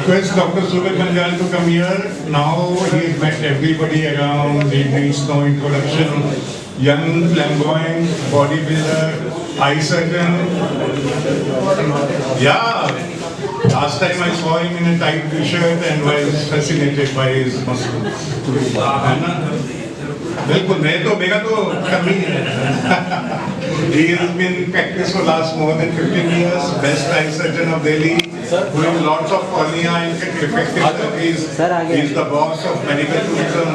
request Dr. Sumit Manjal to come here. Now he's met everybody around. He needs no introduction. Young, flamboyant, bodybuilder, eye surgeon. Yeah. Last time I saw him in a tight t-shirt and was fascinated by his muscles. बिल्कुल मैं तो मेरा तो कमी है. He has been in practice for last more than 15 years. Best eye surgeon of Delhi. Doing lots of cornea and refractive surgeries. He is the boss of medical tourism.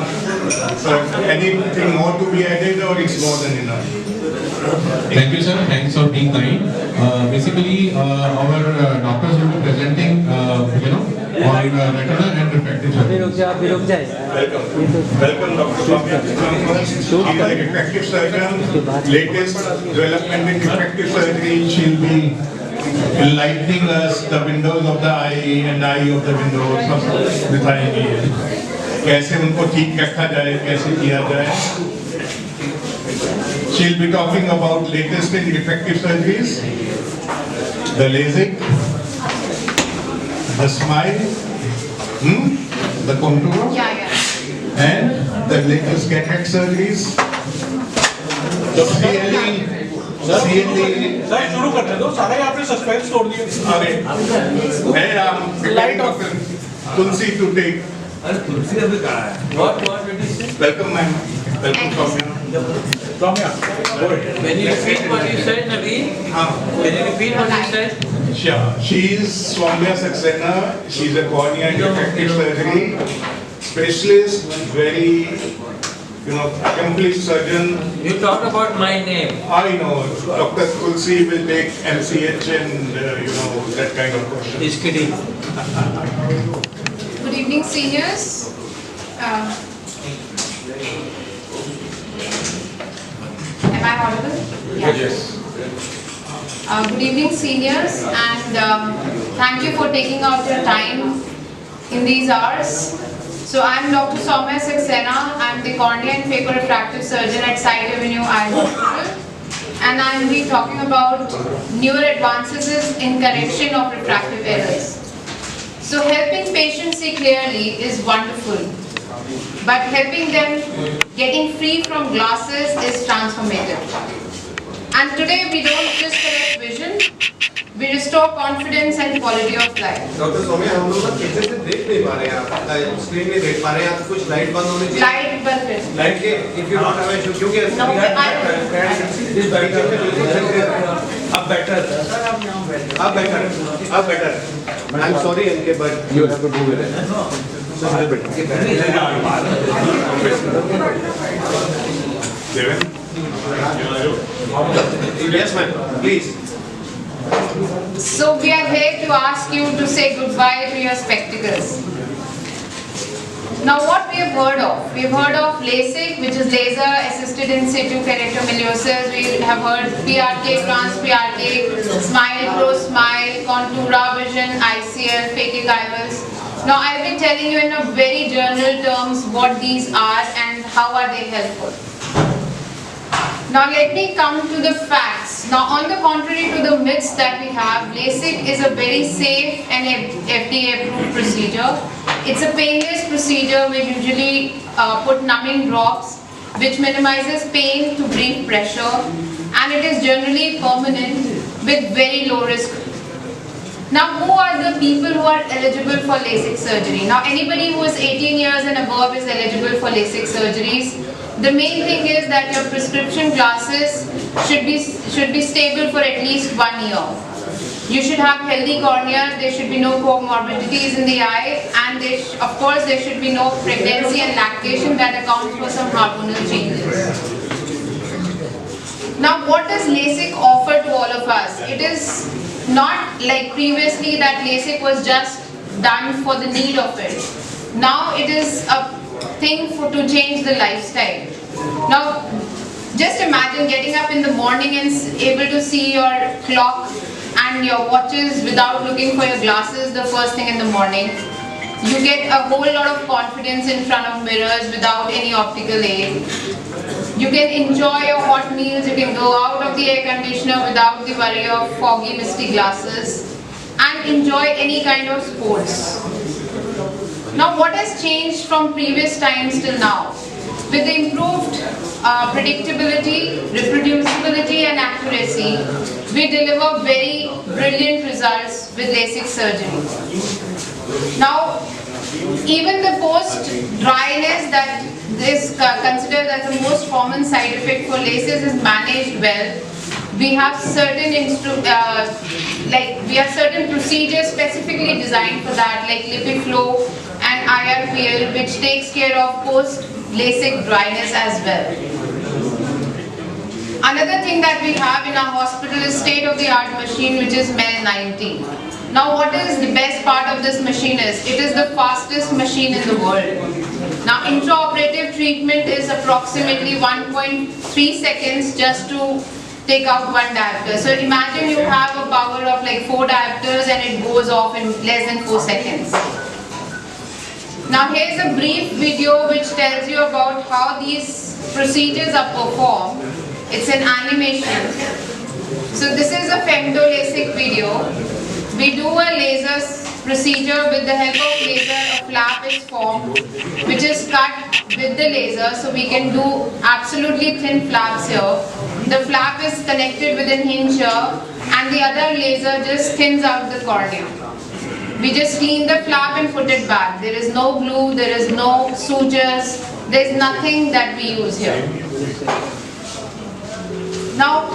So anything more to be added or it's more than enough? Thank you, sir. Thanks for being kind. Basically, our doctors will be presenting, on retina and refractive surgery. Welcome, Dr. Swami. He is a refractive surgeon. Latest development in refractive surgery. She'll be enlightening us the windows of the eye and eye of the windows. सब दिखाएंगे कैसे उनको ठीक रखा जाए, कैसे किया जाए. She'll be talking about latest in refractive surgeries, the LASIK, the smile, the contour, and the latest cataract surgeries, CLE. Sir शुरू करने दो. सारे आपने सस्पेंस तोड़ दिए. अरे मैं light of Tulsi to take. तुलसी अभी कहाँ है? What? Welcome, ma'am. Welcome, Soumya. Can you repeat what you said, Naveen? Can you repeat what you said? Sure. She is Soumya Saxena. She's a cornea and refractive surgery specialist, very, accomplished surgeon. You talked about my name. I know. Dr. Tulsi will take MCH and, that kind of question. He's kidding. Good evening, seniors. Am I audible? Yes. Good evening, seniors, and thank you for taking out your time in these hours. So I'm Dr. Soumya Saxena. I'm the cornea and phaco-refractive surgeon at Side Avenue Eye Hospital, and I'm be talking about newer advances in correction of refractive errors. So helping patients see clearly is wonderful, but helping them getting free from glasses is transformative. And today we don't just correct vision, we restore confidence and quality of life. Doctor Saumya हम लोग ना पीछे से देख नहीं पा रहे हैं, आप स्क्रीन में देख पा रहे हैं, तो कुछ लाइट बंद होनी चाहिए. Light बंद है. लाइट के if you don't have a क्योंकि अब better. I'm sorry MK, but you have to do with it. Yes, ma'am. Please. So we are here to ask you to say goodbye to your spectacles. Now what we have heard of? We have heard of LASIK, which is laser assisted in situ keratoconiosis. We have heard PRK, trans PRK, Smile, Pro Smile, Contura Vision, ICL, phakic IOLs. Now I've been telling you in a very general terms what these are and how are they helpful. Now let me come to the facts. Now on the contrary to the myths that we have, LASIK is a very safe and FDA approved procedure. It's a painless procedure. We usually put numbing drops which minimizes pain to brief pressure, and it is generally permanent with very low risk. Now who are the people who are eligible for LASIK surgery? Now anybody who is 18 years and above is eligible for LASIK surgeries. The main thing is that your prescription glasses should be stable for at least 1 year. You should have healthy corneas, there should be no comorbidities in the eye, and of course there should be no pregnancy and lactation that accounts for some hormonal changes. Now what does LASIK offer to all of us? It is not like previously that LASIK was just done for the need of it. Now it is a thing to change the lifestyle. Now just imagine getting up in the morning and able to see your clock and your watches without looking for your glasses the first thing in the morning. You get a whole lot of confidence in front of mirrors without any optical aid. You can enjoy your hot meals, you can go out of the air conditioner without the worry of foggy, misty glasses. and enjoy any kind of sports. Now what has changed from previous times till now? With the improved predictability, reproducibility and accuracy, we deliver very brilliant results with LASIK surgery. Now, even the post-dryness that is considered as the most common side effect for LASIK is managed well. We have certain certain procedures specifically designed for that, like LipiFlow and IRPL, which takes care of post-LASIK dryness as well. Another thing that we have in our hospital is state-of-the-art machine, which is MEL 90. Now what is the best part of this machine is, it is the fastest machine in the world. Now intraoperative treatment is approximately 1.3 seconds just to take out one diopter. So imagine you have a power of like 4 diopters and it goes off in less than 4 seconds. Now here's a brief video which tells you about how these procedures are performed. It's an animation. So this is a femto-LASIK video. We do a laser procedure with the help of laser. A flap is formed which is cut with the laser, so we can do absolutely thin flaps here. The flap is connected with an hinge here and the other laser just thins out the cornea. We just clean the flap and put it back. There is no glue, there is no sutures, there is nothing that we use here. Now,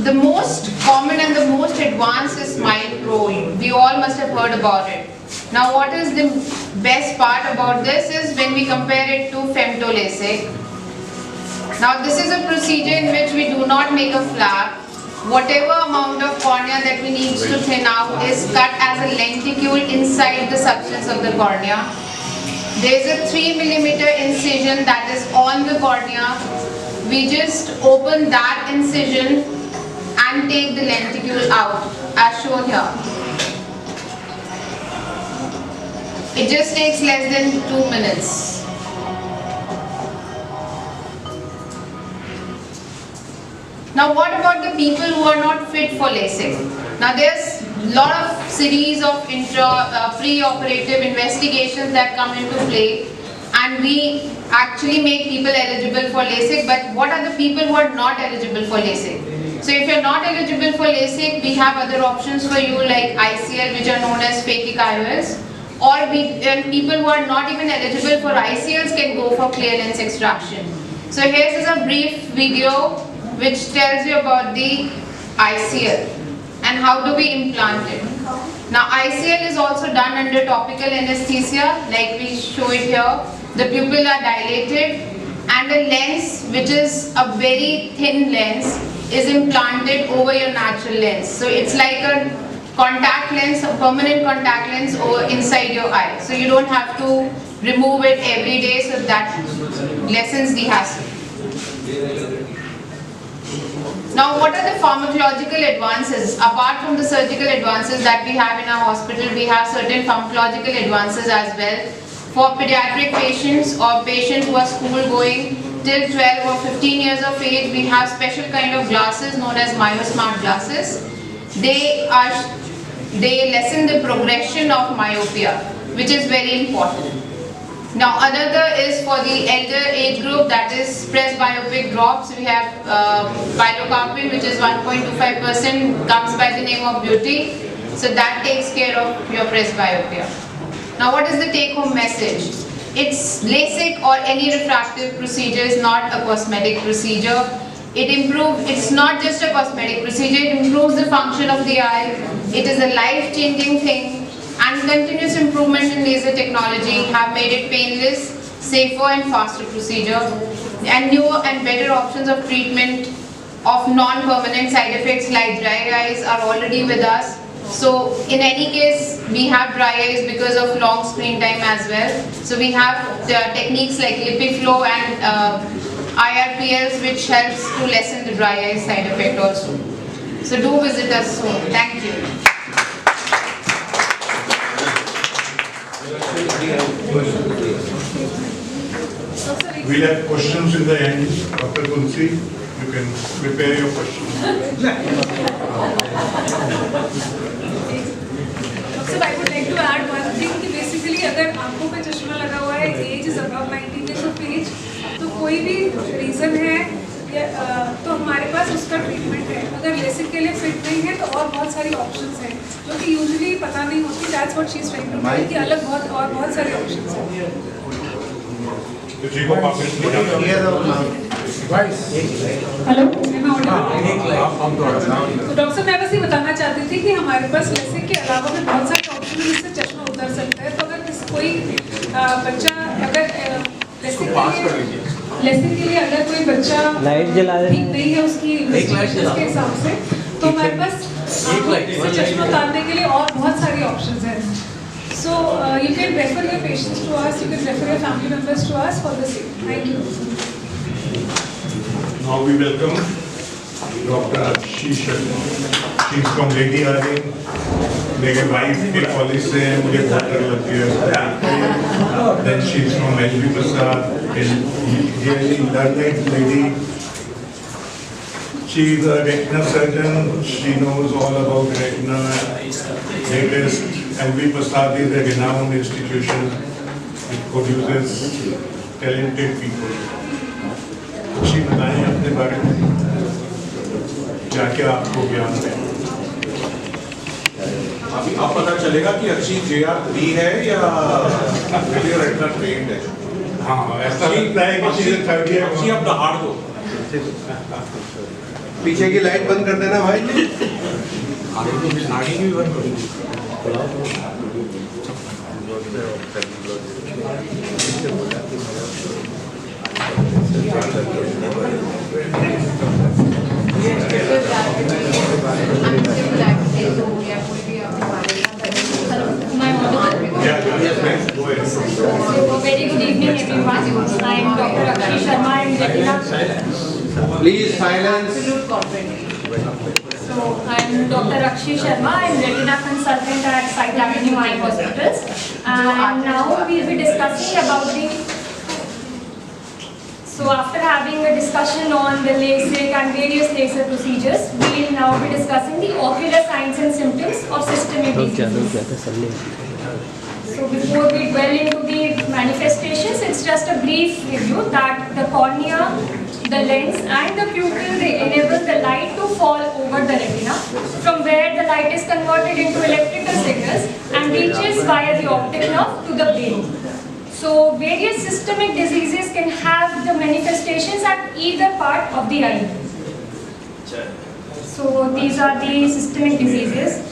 the most common and the most advanced is Smile Pro. We all must have heard about it. Now, what is the best part about this is when we compare it to femto-LASIK. Now, this is a procedure in which we do not make a flap. Whatever amount of cornea that we need to thin out is cut as a lenticule inside the substance of the cornea. There is a 3 mm incision that is on the cornea. We just open that incision and take the lenticule out as shown here. It just takes less than 2 minutes. Now what about the people who are not fit for LASIK? Now there's a lot of series of pre-operative investigations that come into play, and we actually make people eligible for LASIK. But what are the people who are not eligible for LASIK? So if you're not eligible for LASIK, we have other options for you like ICL, which are known as phakic IOLs, or people who are not even eligible for ICLs can go for clear lens extraction. So here's a brief video which tells you about the ICL and how do we implant it. Now ICL is also done under topical anesthesia, like we show it here. The pupils are dilated and a lens, which is a very thin lens, is implanted over your natural lens. So it's like a contact lens, a permanent contact lens over inside your eye. So you don't have to remove it every day, so that lessens the hassle. Now what are the pharmacological advances? Apart from the surgical advances that we have in our hospital, we have certain pharmacological advances as well. For pediatric patients or patients who are school going till 12 or 15 years of age, we have special kind of glasses known as MyoSmart glasses. They lessen the progression of myopia, which is very important. Now another is for the elder age group, that is presbyopic drops. We have pilocarpine, which is 1.25%, comes by the name of Beauty. So that takes care of your presbyopia. Now what is the take-home message? It's LASIK or any refractive procedure is not a cosmetic procedure. It's not just a cosmetic procedure, it improves the function of the eye. It is a life-changing thing. And continuous improvement in laser technology have made it painless, safer and faster procedure, and newer and better options of treatment of non-permanent side effects like dry eyes are already with us. So in any case, we have dry eyes because of long screen time as well. So we have techniques like LipiFlow and IRPLs, which helps to lessen the dry eye side effect also. So do visit us soon. Thank you. We'll have questions in the end. Dr. Tulsi, you can prepare your questions. sir, I would like to add one thing कि basically अगर आंखों पे चश्मा लगा हुआ है, age is above 90 years of age, तो कोई भी reason है तो हमारे पास उसका ट्रीटमेंट है. अगर लेसिक के लिए फिट नहीं है तो और बहुत सारी ऑप्शंस हैं जो कि यूजुअली पता नहीं होती. That's what she is trying to tell कि अलग बहुत सारे ऑप्शंस हैं. हेलो, तो डॉक्टर साहब मैं बस ये बताना चाहती थी कि हमारे पास लेसिक के अलावा भी बहुत सारे ऑप्शन हैं जिससे चश्मा उतर सकता है. तो अगर कोई बच्चा अगर लेसिक के लिए अगर कोई बच्चा लाइट जला दे. ठीक नहीं है उसकी के हिसाब से, तो हमारे पास से चश्मा उतारने के लिए और बहुत सारी ऑप्शंस हैं. So you can refer your patients to us, you can refer your family members to us for the same. Thank you. Now we welcome Dr. Ashish Sharma. She's from Lady Harding. मेरे wife के college से मुझे बहुत डर लगती है. Then she's from LV Prasad. Really learned lady. She's a retina surgeon. She knows all about retina. Latest LV Prasad is a renowned institution. It produces talented people. कुछ बताएं अपने बारे में, क्या क्या आपको ज्ञान है? अभी अब पता चलेगा कि अच्छी JR3 है या रेटिना ट्रेंड है. हाँ, ऐसा लगता है कि चीज़ें थर्ड ईयर अच्छी अब दहाड़ दो. पीछे की लाइट बंद कर देना भाई. आगे भी बंद करो. Very good evening everyone. I am Dr. Akshi Sharma. I am retina. Please silence. So I am Dr. Akshi Sharma. I am retina consultant at Site Avenue Eye Hospitals. And now we will be discussing about the. So after having a discussion on the LASIK and various laser procedures, we will now be discussing the ocular signs and symptoms of systemic diseases. So before we dwell into the manifestations, it's just a brief review that the cornea, the lens and the pupil, they enable the light to fall over the retina, from where the light is converted into electrical signals and reaches via the optic nerve to the brain. So various systemic diseases can have the manifestations at either part of the eye. So these are the systemic diseases.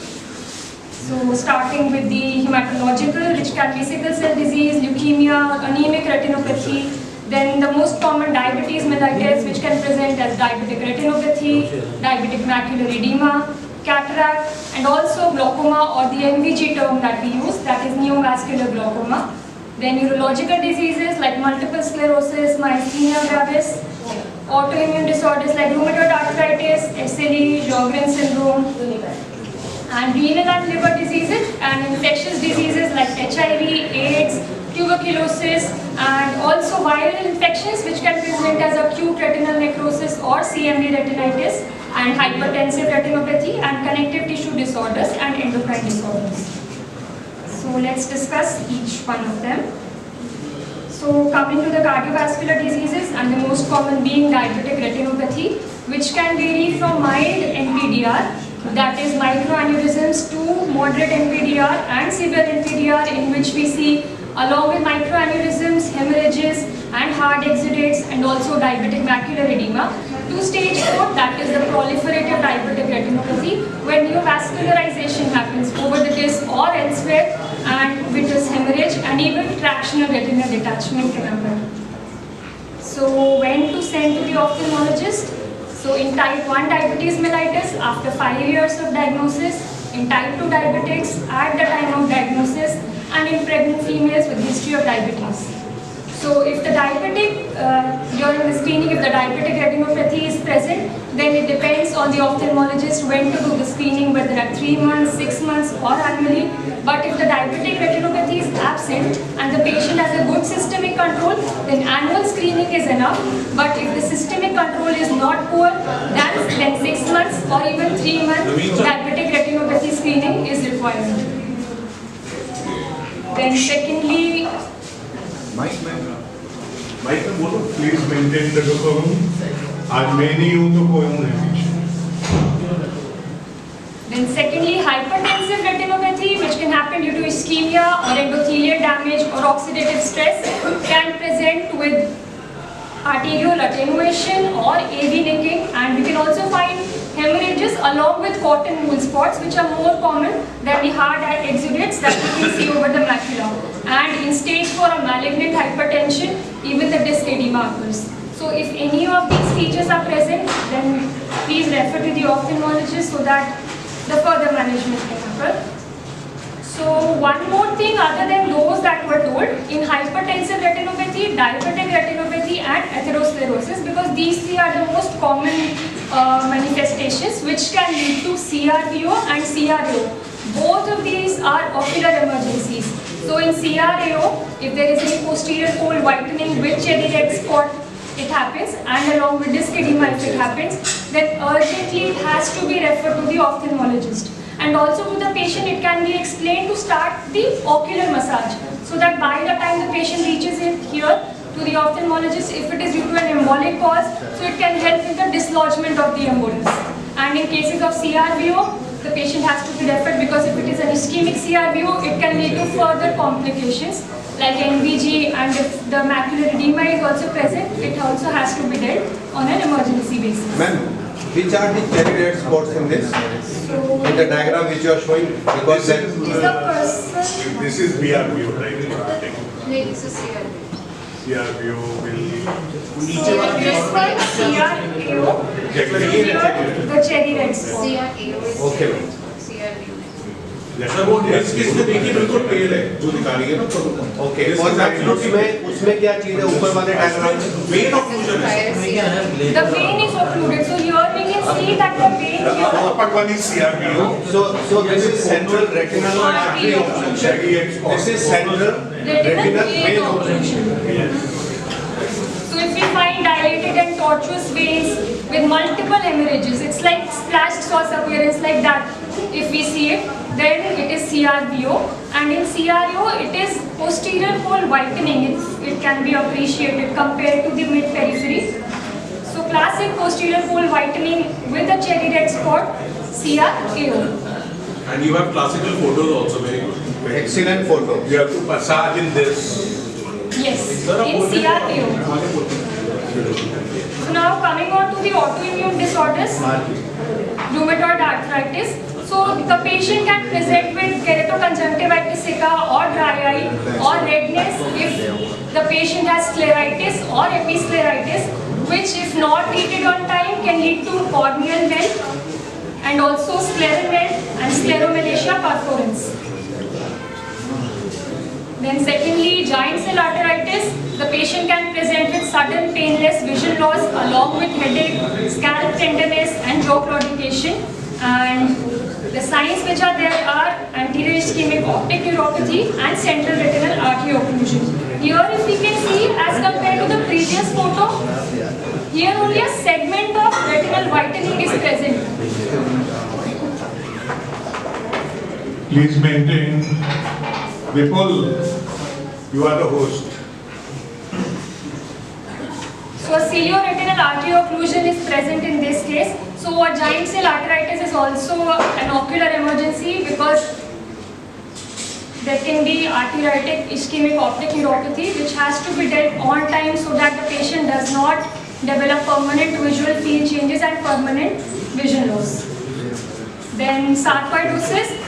So starting with the hematological, which can be sickle cell disease, leukemia, anemic retinopathy. Then the most common diabetes mellitus, which can present as diabetic retinopathy, diabetic macular edema, cataract, and also glaucoma, or the MVG term that we use, that is neovascular glaucoma. Then neurological diseases like multiple sclerosis, myasthenia gravis, autoimmune disorders like rheumatoid arthritis, SLE, Sjogren's syndrome, and renal and liver diseases, and infectious diseases like HIV, AIDS, tuberculosis, and also viral infections which can present as acute retinal necrosis or CMV retinitis, and hypertensive retinopathy, and connective tissue disorders and endocrine disorders. So let's discuss each one of them. So coming to the cardiovascular diseases, and the most common being diabetic retinopathy, which can vary from mild NPDR, that is microaneurysms, to moderate NPDR and severe NPDR, in which we see along with microaneurysms, hemorrhages and hard exudates, and also diabetic macular edema, to stage 4, that is the proliferative diabetic retinopathy, where neovascularization happens over the disc or elsewhere, and vitreous hemorrhage and even fractional retinal detachment can occur. So when to send to the ophthalmologist? So in type 1 diabetes mellitus, after 5 years of diagnosis, in type 2 diabetics at the time of diagnosis, and in pregnant females with history of diabetes. So if the diabetic, during the screening, if the diabetic retinopathy is present, then it depends on the ophthalmologist when to do the screening, whether at 3 months, 6 months or annually. But if the diabetic retinopathy is absent and the patient has a good systemic control, then annual screening is enough. But if the systemic control is not poor, then 6 months or even 3 months diabetic retinopathy screening is required. Then secondly, mic में बोलो please maintain the decorum. आज मैं नहीं हूँ तो कोई हूँ नहीं पीछे. Then secondly, hypertensive retinopathy, which can happen due to ischemia or endothelial damage or oxidative stress, can present with arterial attenuation or AV nicking, and we can also find hemorrhages along with cotton wool spots, which are more common than the hard exudates that we can see over the macula. And in stage 4 of malignant hypertension, even the disc edema occurs. So if any of these features are present, then please refer to the ophthalmologist so that the further management can occur. So one more thing other than those that were told, in hypertensive retinopathy, diabetic retinopathy and atherosclerosis, because these three are the most common manifestations which can lead to CRVO and CRO. Both of these are ocular emergencies. So in CRAO, if there is any posterior fold whitening with cherry red spot, it happens, and along with disc edema if it happens, then urgently it has to be referred to the ophthalmologist. And also to the patient it can be explained to start the ocular massage, so that by the time the patient reaches in here to the ophthalmologist, if it is due to an embolic cause, so it can help with the dislodgement of the embolus. And in cases of CRVO, the patient has to be referred, because if it is an ischemic CRVO, it can lead to further complications like NVG, and if the macular edema is also present, it also has to be dealt on an emergency basis. Ma'am, which are the cherry red spots in this? In the diagram which you are showing, because that Is the person This is BRBO, right? This is CRVO. CRBO will. so this one CRAO, the cherry red spot. CRAO is Okay. CRVO. Sir वो disc इसमें देखिए बिल्कुल tell है जो दिखा रही है ना तो ओके, और मैम उसमें क्या चीज है ऊपर वाले डायग्राम में? वेन ऑक्लूजन है The vein is occluded, so here we can see that the vein here. Upper one is CRBO. So this is central retinal Artery occlusion. This is central retinal vein occlusion. So if we find dilated and tortuous veins with multiple hemorrhages, it's like splashed sauce appearance like that. If we see it, then it is CRVO, and in CRO it is posterior fold whitening. It can be appreciated compared to the mid periphery. So classic posterior fold whitening with a cherry red spot, CRAO. and you have classical photos also very good. Excellent photo. You have to massage in this. Yes, in CRAO. So now coming on to the autoimmune disorders, rheumatoid arthritis. So the patient can present with keratoconjunctivitis sicca or dry eye or redness if the patient has scleritis or episcleritis, which if not treated on time can lead to corneal welt and also scleral welt and scleromalacia perforans. Then secondly, giant cell arteritis. The patient can present with sudden painless vision loss along with headache, scalp tenderness and jaw claudication. And the signs which are there are anterior ischemic optic neuropathy and central retinal artery occlusion. Here if we can see, as compared to the previous photo, here only a segment of retinal whitening is present. Please maintain. Vipul, you are the host. So a cilioretinal artery occlusion is present in this case. So a giant cell arteritis is also an ocular emergency, because there can be arteritic ischemic optic neuropathy, which has to be dealt on time so that the patient does not develop permanent visual field changes and permanent vision loss. Then sarcoidosis.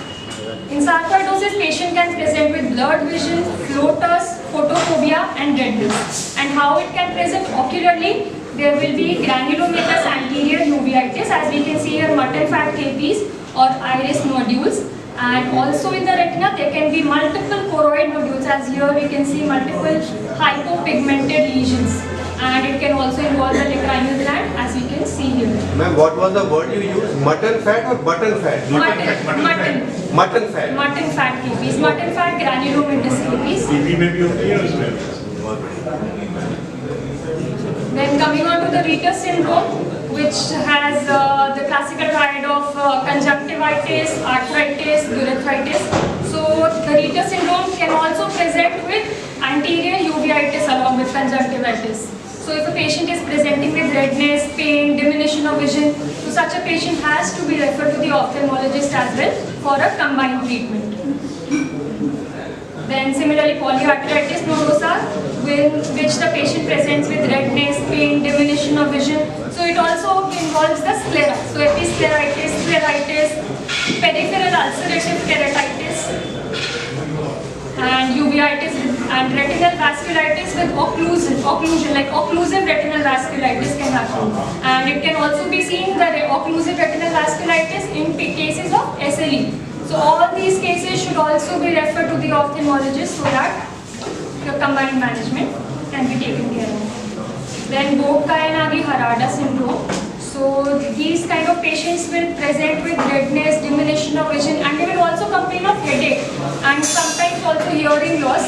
In sarcoidosis, patient can present with blurred vision, floaters, photophobia and redness. And how it can present ocularly, there will be granulomatous anterior uveitis, as we can see here, mutton fat capes or iris nodules. And also in the retina, there can be multiple choroid nodules, as here we can see multiple hypopigmented lesions. And it can also involve the lacrimal gland, as we can see here. Ma'am, what was the word you used? Mutton fat or button fat? Mutton. Mutton fat. Mutton fat capes, mutton fat granulomatous capes. TV में भी होती है उसमें. Then coming on to the Ritter syndrome, which has the classical triad of conjunctivitis, arthritis, urethritis. So the Ritter syndrome can also present with anterior uveitis along with conjunctivitis. So if a patient is presenting with redness, pain, diminution of vision, so such a patient has to be referred to the ophthalmologist as well for a combined treatment. Then similarly polyarteritis nodosa, which the patient presents with redness, pain, diminution of vision. So it also involves the sclera. So episcleritis, scleritis, peripheral ulcerative keratitis, and uveitis and retinal vasculitis with occlusion, like occlusive retinal vasculitis can happen. And it can also be seen that occlusive retinal vasculitis in cases of SLE. So all these cases should also be referred to the ophthalmologist so that your combined management can be taken care of. Then Bogue-Kayanagi-Harada syndrome. So these kind of patients will present with redness, diminution of vision, and they will also complain of headache and sometimes also hearing loss.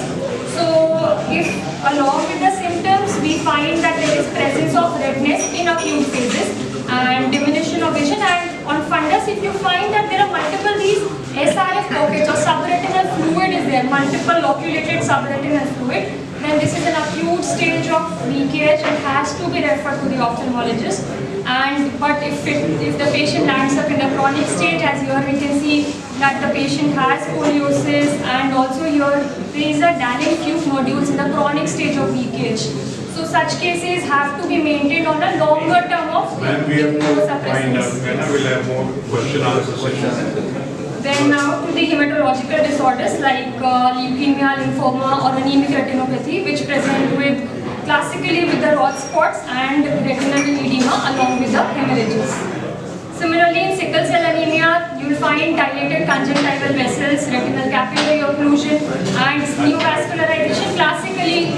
So if along with the symptoms we find that there is presence of redness in acute phases and diminution of vision, and on fundus if you find that there are multiple these SRF pockets or subretinal fluid is there, multiple loculated subretinal fluid, then this is an acute stage of leakage and has to be referred to the ophthalmologist. But if the patient lands up in a chronic stage, as here we can see that the patient has scoliosis, and also here there is a Danon-Fuchs nodules in the chronic stage of leakage. So such cases have to be maintained on a longer term of When we have to find out, immunosuppressants. when I will have more question answer sessions. Then now to the hematological disorders like leukemia, lymphoma or anemic retinopathy, which present with classically with the rod spots and retinal edema along with the hemorrhages. Similarly, in sickle cell anemia, you will find dilated conjunctival vessels, retinal capillary occlusion and neovascularization, classically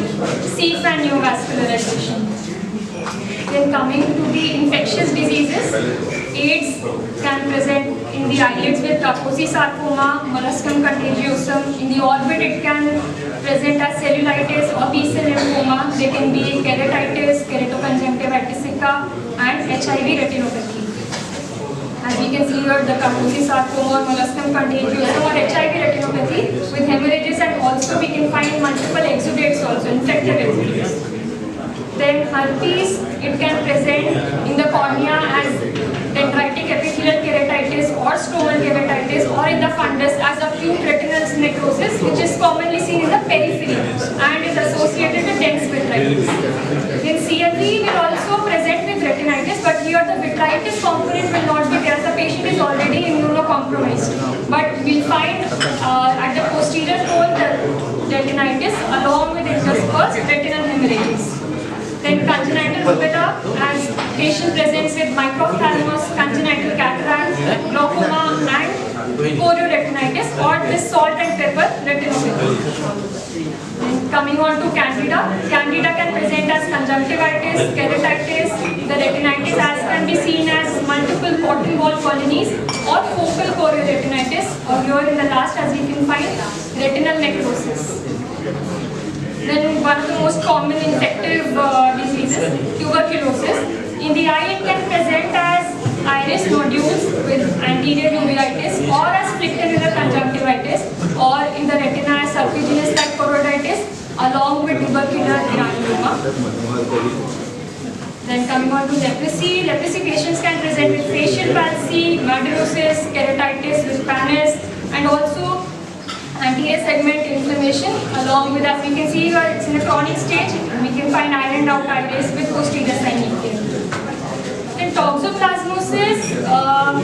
CF and neovascularization. Then coming to the infectious diseases, AIDS can present in the eyelids with Kaposi sarcoma, molluscum contagiosum. In the orbit, it can present as cellulitis or B-cell lymphoma. They can be keratitis, keratoconjunctivitis sicca, and HIV retinopathy. As we can see here, the Kaposi sarcoma or molluscum contagiosum or HIV retinopathy with hemorrhages, and also we can find multiple exudates also, infected exudates. Then herpes, it can present in the cornea as dendritic epithelial keratitis or stromal keratitis, or in the fundus as acute retinal necrosis, which is commonly seen in the periphery and is associated with dense vitritis. Then CLV will also present with retinitis, but here the vitritis component will not be there. The patient is already immunocompromised. But we find at the posterior pole the retinitis along with interspersed retinal hemorrhages. Then congenital rubella, as patient presents with microphthalmos, congenital cataract, glaucoma and chorioretinitis, or this salt and pepper retinopathy. Then coming on to candida, candida can present as conjunctivitis, keratitis, the retinitis as can be seen as multiple cotton ball colonies or focal chorioretinitis, or here in the last as we can find retinal necrosis. Then one of the most common infective diseases, tuberculosis. In the eye, it can present as iris nodules with anterior uveitis, or as flictanular conjunctivitis, or in the retina as serpiginous like choroiditis, along with tubercular granuloma. Then coming on to leprosy, leprosy patients can present with facial palsy, murderosis, keratitis with pannus, and also anterior segment inflammation, along with, as we can see here, it's in a chronic stage. We can find ironed out iris with posterior synechium. In toxoplasmosis,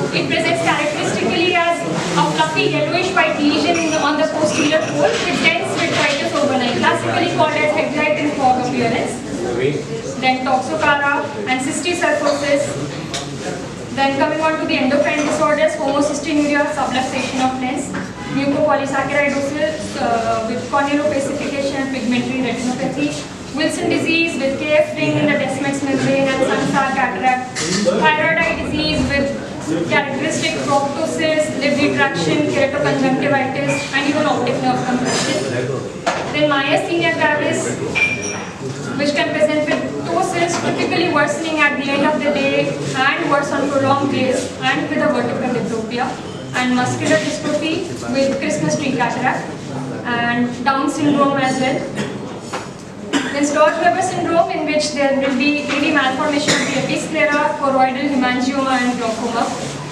it presents characteristically as a fluffy yellowish white lesion on the posterior pole with dense vitritis overlying, classically called as headlight and fog appearance. Then toxocara and cysticercosis. Then coming on to the endocrine disorders, homocystinuria, subluxation of lens, mucopolysaccharidosis with cornealopacification and pigmentary retinopathy, Wilson disease with KF ring in the Descemet's membrane and Sansar cataract, thyroid eye disease with characteristic proptosis, lid retraction, keratoconjunctivitis, and even optic nerve compression. Then myasthenia gravis, which can present with ptosis typically worsening at the end of the day and worse on prolonged days and with a vertical diplopia, and muscular dystrophy with Christmas tree cataract, and Down syndrome as well. Then Sturge-Weber syndrome, in which there will be 3D malformation of the episclera, choroidal hemangioma and glaucoma,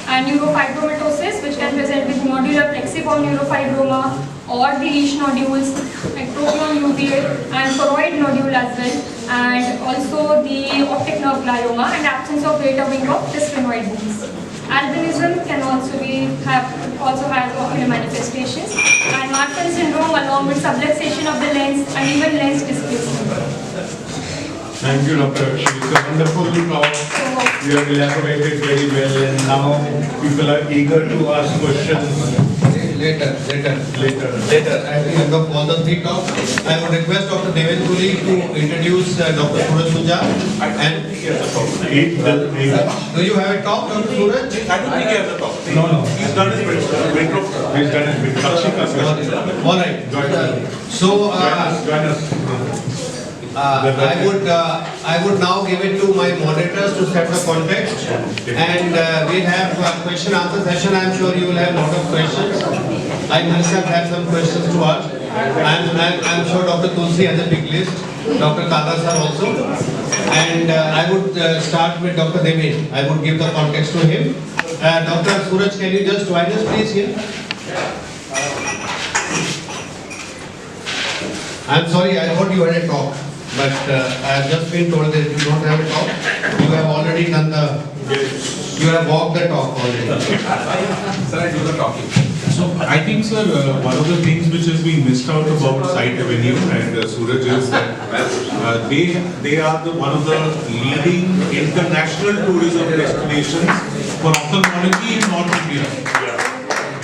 and neurofibromatosis, which can present with nodular plexiform neurofibroma or the leash nodules like propion uvea and choroid nodule as well, and also the optic nerve glioma and absence of beta wing of the sphenoid bones. Albinism can also has ocular manifestations, and Marfan syndrome along with subluxation of the lens and even lens displacement. Thank you, Dr. It's a wonderful talk. You have elaborated very well, and now people are eager to ask questions. Later. At the end of all the three talks, I would request Dr. Deven Puri to introduce Dr. Suraj Pujar. And do you have a talk, Dr. Suraj? I don't think he has a talk. No. He's done his intro. He's done it with Sakshi. All right. So, Join us. I would now give it to my moderators to set the context, and we have a question answer session. I am sure you will have a lot of questions. I myself have some questions to ask. I am sure Dr. Tulsi has a big list. Dr. Kada sir also, and I would start with Dr. Deven. I would give the context to him. Dr. Suraj, can you just join us, please, here? I am sorry, I thought you had a talk. But I have just been told that you don't have a talk. You have already done you have walked the talk already. Sir, I do the talking. So I think, sir, one of the things which has been missed out about Site Avenue and Suraj is that they are one of the leading international tourism destinations for ophthalmology in North India.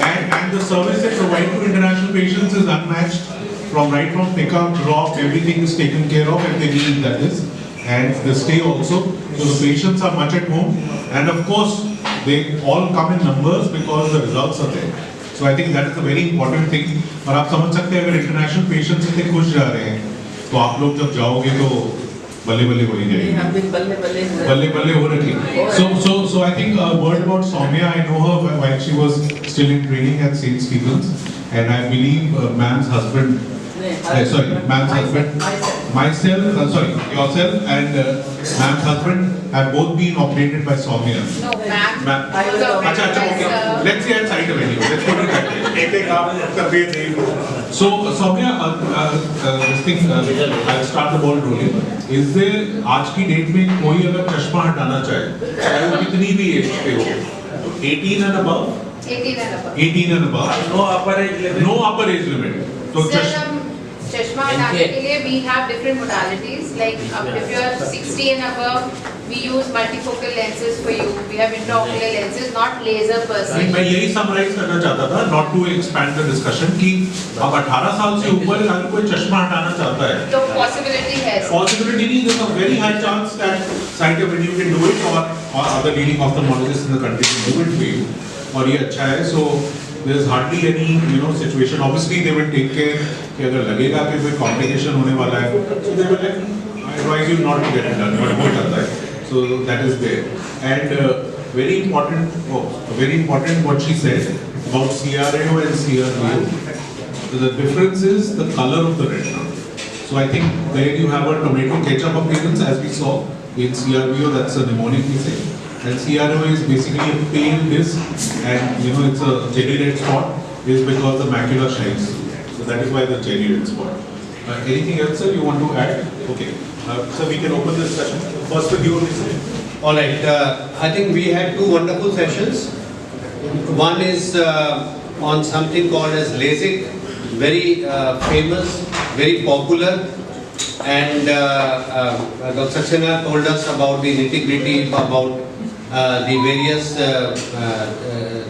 And the service they provide to international patients is unmatched. From pickup, drop, everything is taken care of if they need, that is, and the stay also. So the patients are much at home, and of course they all come in numbers because the results are there. So I think that is a very important thing. और आप समझ सकते हैं अगर international patients इतने खुश जा रहे हैं, तो आप लोग जब जाओगे तो बल्ले हो ही जाएगी. बल्ले हो रही. So I think a word about Soumya. I know her while she was still in training at St. Stephen's, and I believe ma'am's husband. Ma'am's husband, yourself and ma'am's husband have both been operated by Soumya. No, ma'am. Okay. Let's say at Site Avenue. Let's put it that way. So Soumya, this thing, I'll start the ball rolling. Is there, आज की date में कोई अगर चश्मा हटाना चाहे, चाहे वो कितनी भी एज पे हो, 18 and above? 18 and above. No upper age limit. No upper age limit. तो चश्मा हटाने के लिए we have different modalities. Like if you are 60 and above, we use multifocal lenses for you. We have intraocular lenses, not laser per se. मैं यही summarise करना चाहता था, not to expand the discussion, कि अब 18 साल से ऊपर अगर कोई चश्मा हटाना चाहता है, तो possibility है. possibility नहीं, there's a very high chance that Site Avenue can do it, or other leading ophthalmologists in the country can do it for you. और ये अच्छा है, so there's hardly any situation. Obviously they will take care कि अगर लगेगा कि कोई complication होने वाला है, so they will I advise you not to get it done, but हो जाता है. So that is there. And very important what she said about CRAO and CRVO. So the difference is the color of the retina. So I think there you have a tomato ketchup appearance, as we saw in CRVO. That's a mnemonic we say. And CRO is basically a pale disc, and it's a jelly red spot is because the macula shines. So that is why the jelly red spot. Anything else, sir, you want to add? Okay. So we can open this session. First with you, Lisa. All right. I think we had two wonderful sessions. One is on something called as LASIK, very famous, very popular. And Dr. Saxena told us about the nitty-gritty, about the various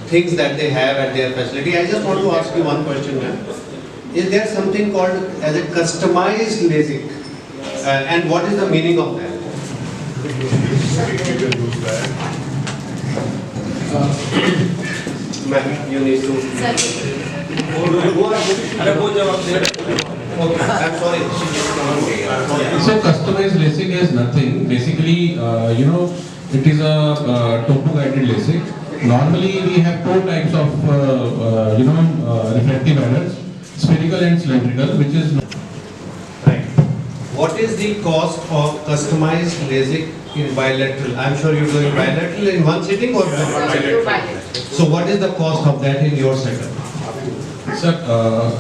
things that they have at their facility. I just want to ask you one question, ma'am. Is there something called as a customized LASIK? And what is the meaning of that? Ma'am, you need to. अरे वो जवाब दे Okay, I'm sorry. So customized LASIK is nothing. Basically, it is a topo guided LASIK. Normally, we have two types of refractive errors: spherical and cylindrical, which is. What is the cost of customized LASIK in bilateral? I'm sure you're doing bilateral in one sitting or Bilateral. So what is the cost of that in your setup? Sir,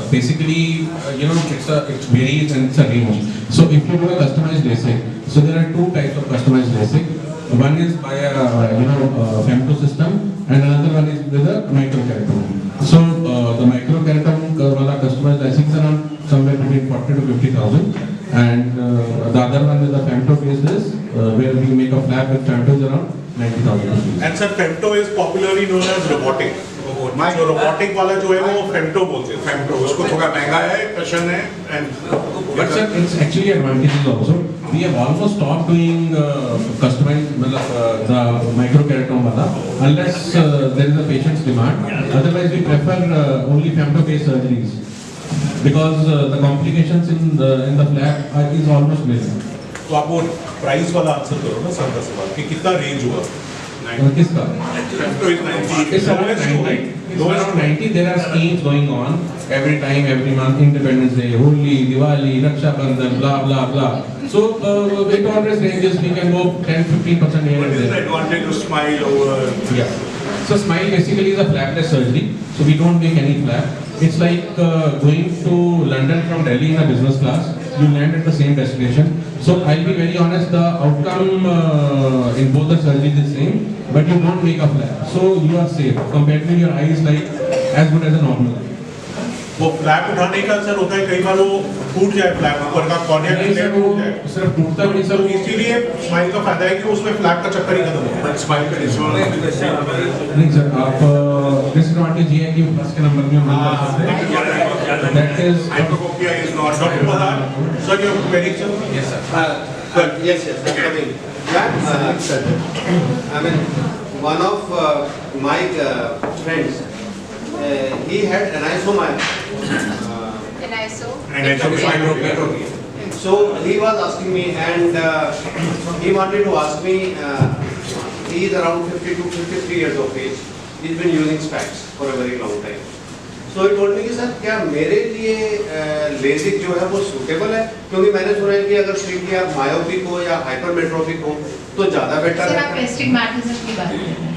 basically, it varies and it's a range. So if you do a customized LASIK, so there are two types of customized LASIK. One is by a femto system, and another one is with a microkeratom. So the microkeratom wala customized LASIK is around somewhere between 40 to 50,000, and the other one with the femto based is where we make a flap with femto is around 90,000 rupees. And sir, femto is popularly known as robotic. जो robotic वाला जो है वो femto बोलते हैं. Femto उसको थोड़ा महंगा है, कशन है, and But sir, it's actually advantages also. We have almost stopped doing customized, the microkeratom wala, unless there is a patient's demand. Otherwise, we prefer only femto-based surgeries because the complications in the flap is almost nil. तो आप वो price वाला answer करो ना sir का सवाल कि कितना रेंज हुआ. किसका? Femto is 90. It's around 90. It's around 90. There are schemes going on every time, every month. Independence Day, Holi, Diwali, Raksha Bandhan, blah blah blah. So it always ranges. We can go 10-15% here What and is the there. advantage to smile over? Yeah. So smile basically is a flapless surgery. So we don't make any flap. It's like going to London from Delhi in a business class. You land at the same destination. So I'll be very honest, the outcome in both the surgeries is same, but you don't make a flap. So you are safe. Compared to your eyes like as good as a normal eye. वो flap उठाने का sir होता है कई बार वो टूट जाए flap ऊपर का कॉर्निया नहीं सर, वो टूट जाए. सिर्फ टूटता नहीं सर, तो इसीलिए स्माइल का फायदा है कि उसमें फ्लैप का चक्कर ही खत्म होता है. स्माइल का इंश्योरेंस नहीं सर, आप डिसएडवांटेज ये है कि फर्स्ट के नंबर में हम नहीं कर सकते. That is हाइपोकोपिया is not Dr. Pradhan, sir, you have query, sir? yes sir. Yes, I'm coming. Yeah, I mean, one of my friends, he had an anisomyelin. And I saw. And I saw So he was asking me, and he wanted to ask me. He is around 52, 53 years of age. He's been using specs for a very long time. So he told me कि sir क्या मेरे लिए Lasik जो है वो suitable है, क्योंकि मैंने सुना है कि अगर स्ट्रिक्टली आप मायोपिक हो या हाइपरमेट्रोपिक हो तो ज़्यादा बेटर सर है. आप एस्टिग्मेटिज्म की बात कर रहे हैं.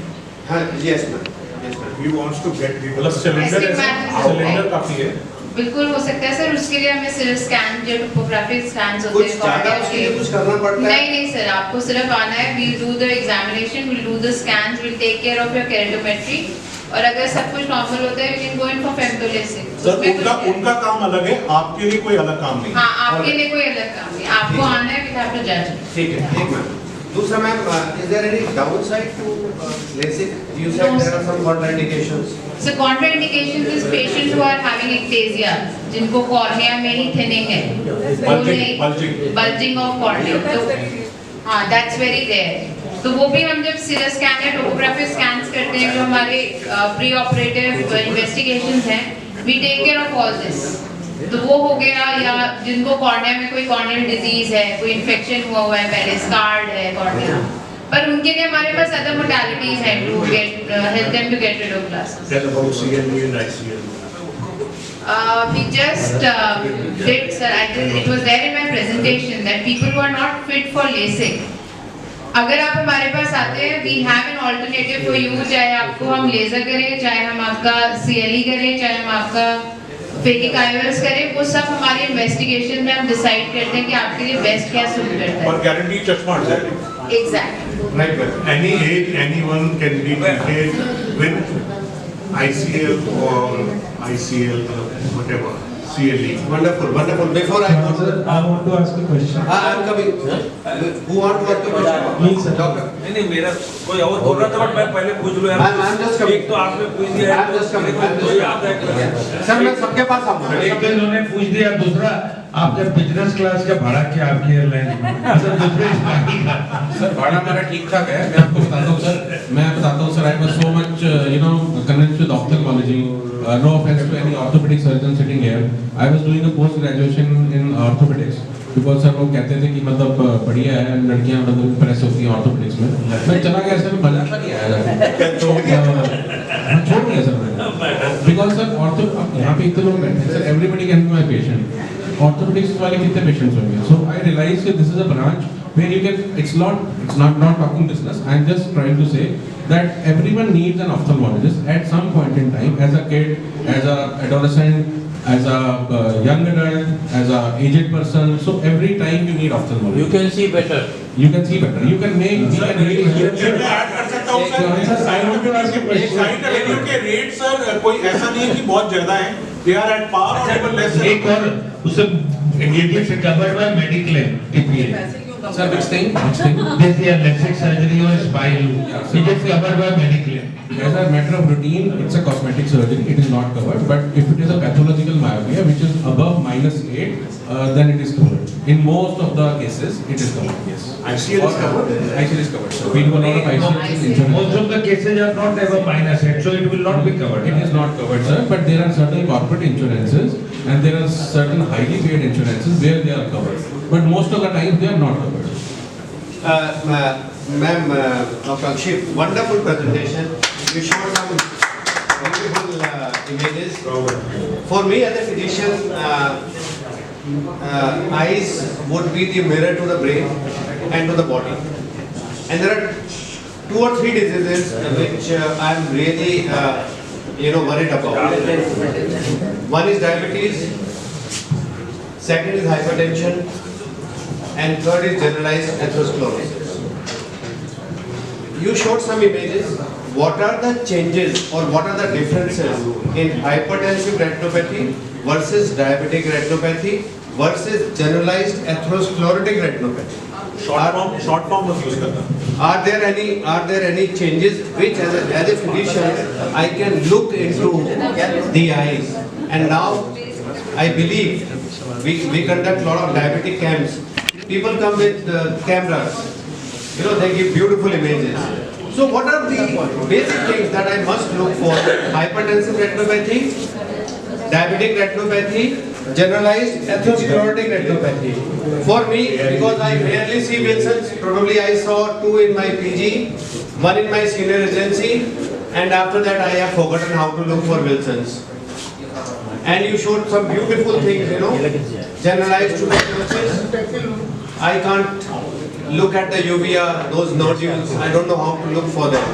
हाँ, yes ma'am. Yes ma'am. he wants to get rid मतलब of सिलेंडर Astigmatism सिलेंडर काफी है. बिल्कुल हो सकता है सर, उसके लिए हमें सिर्फ स्कैन जो टोपोग्राफिक स्कैन्स होते कुछ हैं ज़्यादा cornea उसके लिए के. कुछ करना पड़ता है. नहीं नहीं सर, आपको सिर्फ आना है, we'll do the examination, we'll do the scans, we'll take care of your keratometry, और अगर सब कुछ नॉर्मल होता है, you can go in for femtolasic. Sir उनका काम अलग है, आपके लिए कोई अलग काम नहीं. हाँ, आपके लिए कोई अलग काम नहीं, आपको आना है, we'll have to judge. ठीक है, ठीक मैम. दूसरा ma'am, is there any downside to LASIK? You said No, there sir. are some contraindications. So contraindications is patients who are having ectasia, जिनको कॉर्निया में ही थिनिंग है, bulging of cornea. तो हाँ, that's very rare. तो वो भी हम जब सीरस स्कैन या टोपोग्राफिक स्कैन्स करते हैं, जो हमारे प्री ऑपरेटिव इन्वेस्टिगेशंस हैं, we take care of all this. तो वो हो गया, या जिनको कॉर्निया में कोई कॉर्नियल डिजीज है, कोई इन्फेक्शन हुआ है, पहले स्कार्ड है कॉर्निया, पर उनके लिए हमारे पास अदर मोडालिटीज हैं to get help them to get rid of glasses. tell about CLE and ICL. We just did, sir, it was there in my presentation that people who are not fit for LASIK, अगर आप हमारे पास आते हैं, we have an alternative for you, चाहे आपको हम laser करें, चाहे हम आपका CLE करें, चाहे हम आपका फेकिक IOLs करें, वो सब हमारे इन्वेस्टिगेशन में हम डिसाइड करते हैं कि आपके लिए बेस्ट क्या सूट करता और गारंटी चश्मा हट जाएगा. है. Exactly. Right, but any age, anyone can be treated with ICL or ICL, whatever, CLE. Wonderful, wonderful. Before I go to the, I want to ask a question. I'm coming. Who want to ask a question? Please, sir. Doctor. नहीं मेरा कोई और बोल रहा था, but मैं पहले पूछ लूं यार. I'm just coming. एक तो आपने पूछ दिया है, I'm just coming. I'm तो just याद है. सर मैं सबके पास आऊँगा. एक तो इन्होंने पूछ दिया, दूसरा आपने बिजनेस क्लास का भाड़ा क्या आपकी एयरलाइन में? सर दूसरे सर भाड़ा मेरा ठीक ठाक है, मैं आपको बताता हूँ sir, I was so much convinced with ophthalmology. no offense to any orthopedic surgeon sitting here, I was doing a post graduation in orthopedics. Because sir लोग कहते थे कि मतलब बढ़िया है लड़कियां मतलब इम्प्रेस होती हैं ऑर्थोपेडिक्स में मैं चला गया सर मजा सा नहीं आया छोड़ दिया सर मैंने बिकॉज सर ऑर्थो यहाँ पे इतने लोग बैठे हैं sir everybody can be my patient orthopaedics वाले कितने पेशेंट्स होंगे सो आई रियलाइज कि this is a branch where you can it's not talking business. I'm just trying to say that everyone needs an ophthalmologist at some point in time, as a kid, as a adolescent, as a young adult, as a aged person. So every time you need ophthalmologist. You can see better. You can see better. You can make. You can really help. मैं add कर सकता हूँ sir site revenue के rate sir कोई ऐसा नहीं है कि बहुत ज्यादा है दे आर एट पार और इवन लेस एक और उसे ये से covered by mediclaim TPA Sir, which thing? Which thing? this year LASIK surgery or spine it is covered by Mediclaim. As a matter of routine, it's a cosmetic surgery. It is not covered. But if it is a pathological myopia, which is above -8, then it is covered. In most of the cases, it is covered. Yes. ICL is covered. ICL is covered. So we do a lot of ICL insurance. Most of the cases are not above -8, so it will not be covered. It is not covered, sir. But there are certain corporate insurances and there are certain highly paid insurances where they are covered. But most of the time they are not covered. Ma'am, Dr. Akshif, wonderful presentation. You showed some beautiful images. For me as a physician, eyes would be the mirror to the brain and to the body. And there are 2 or 3 diseases which I am really worried about. One is diabetes, second is hypertension, and third is generalized atherosclerosis. You showed some images. What are the changes or what are the differences in hypertensive retinopathy versus diabetic retinopathy versus generalized atherosclerotic retinopathy? Short form मत use करना Are there any changes which as a physician I can look into the eyes? And now I believe we conduct a lot of diabetic camps. People come with cameras, they give beautiful images. So what are the basic things that I must look for? Hypertensive retinopathy, diabetic retinopathy, generalized atherosclerotic retinopathy. For me, because I rarely see Wilson's, probably I saw 2 in my PG, 1 in my senior residency, and after that I have forgotten how to look for Wilson's. And you showed some beautiful things, generalized tuberculosis. I can't look at the uvea, those nodules, I don't know how to look for them.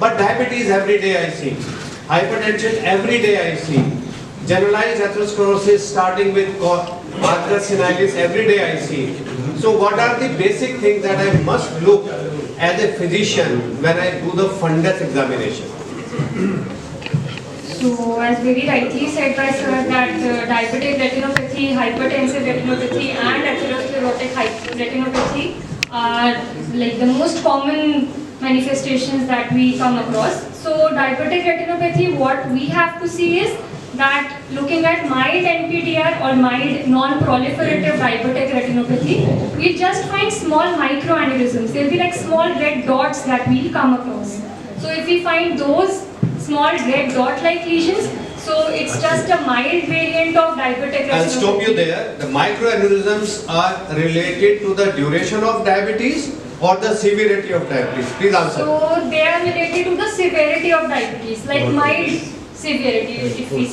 But diabetes every day I see. Hypertension every day I see. Generalized atherosclerosis starting with arcus senilis every day I see. So what are the basic things that I must look as a physician when I do the fundus examination? So, as very rightly said by sir, that diabetic retinopathy, hypertensive retinopathy, and atherosclerotic retinopathy are like the most common manifestations that we come across. So, diabetic retinopathy, what we have to see is that looking at mild NPDR or mild non-proliferative diabetic retinopathy, we just find small microaneurysms. They'll be like small red dots that we'll come across. So, if we find those small red dot-like lesions, so it's just a mild variant of diabetic retinopathy. I'll stop you there. The microaneurysms are related to the duration of diabetes or the severity of diabetes. Please answer. So they are related to the severity of diabetes, like mild severity, if we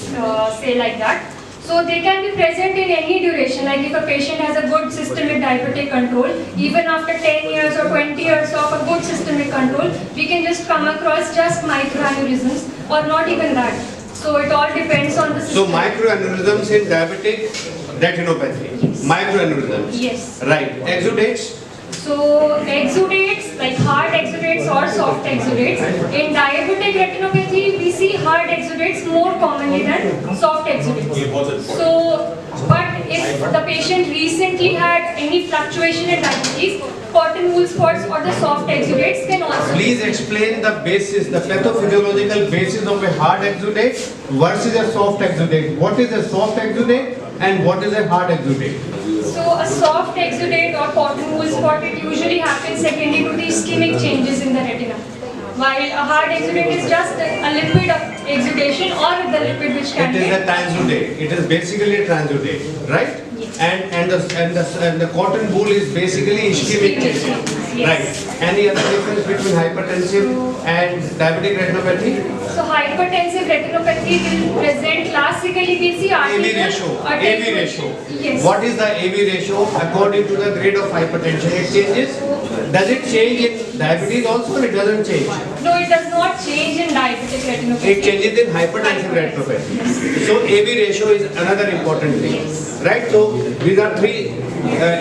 say like that. So they can be present in any duration, like if a patient has a good systemic diabetic control, even after 10 years or 20 years of a good systemic control, we can just come across just microaneurysms or not even that. So it all depends on the system. So microaneurysms in diabetic retinopathy. Yes. Microaneurysms. Yes. Right. Exudates. So exudates, like hard exudates or soft exudates. In diabetic retinopathy, we see hard exudates more commonly than soft exudates. So, but if the patient recently had any fluctuation in diabetes, cotton wool spots or the soft exudates can also. Please explain the basis, the pathophysiological basis of a hard exudate versus a soft exudate. What is a soft exudate and what is a hard exudate? So a soft exudate or cotton wool spot, it usually happens secondary to the ischemic changes in the retina. while a hard exudate is just a lipid exudation or the lipid which can It be. is a transudate. It is basically a transudate, right? Yes. And the cotton wool is basically ischemic changes. Yes. Right. Any other difference between hypertensive and diabetic retinopathy? So hypertensive retinopathy will present classically we see AV arterial ratio. AV attenuation. ratio. Yes. What is the AV ratio according to the grade of hypertension? It changes. Does it change in diabetes also or it doesn't change? No, it does not change in diabetic retinopathy. It changes in hypertensive retinopathy. So AV ratio is another important thing. Right? So these are three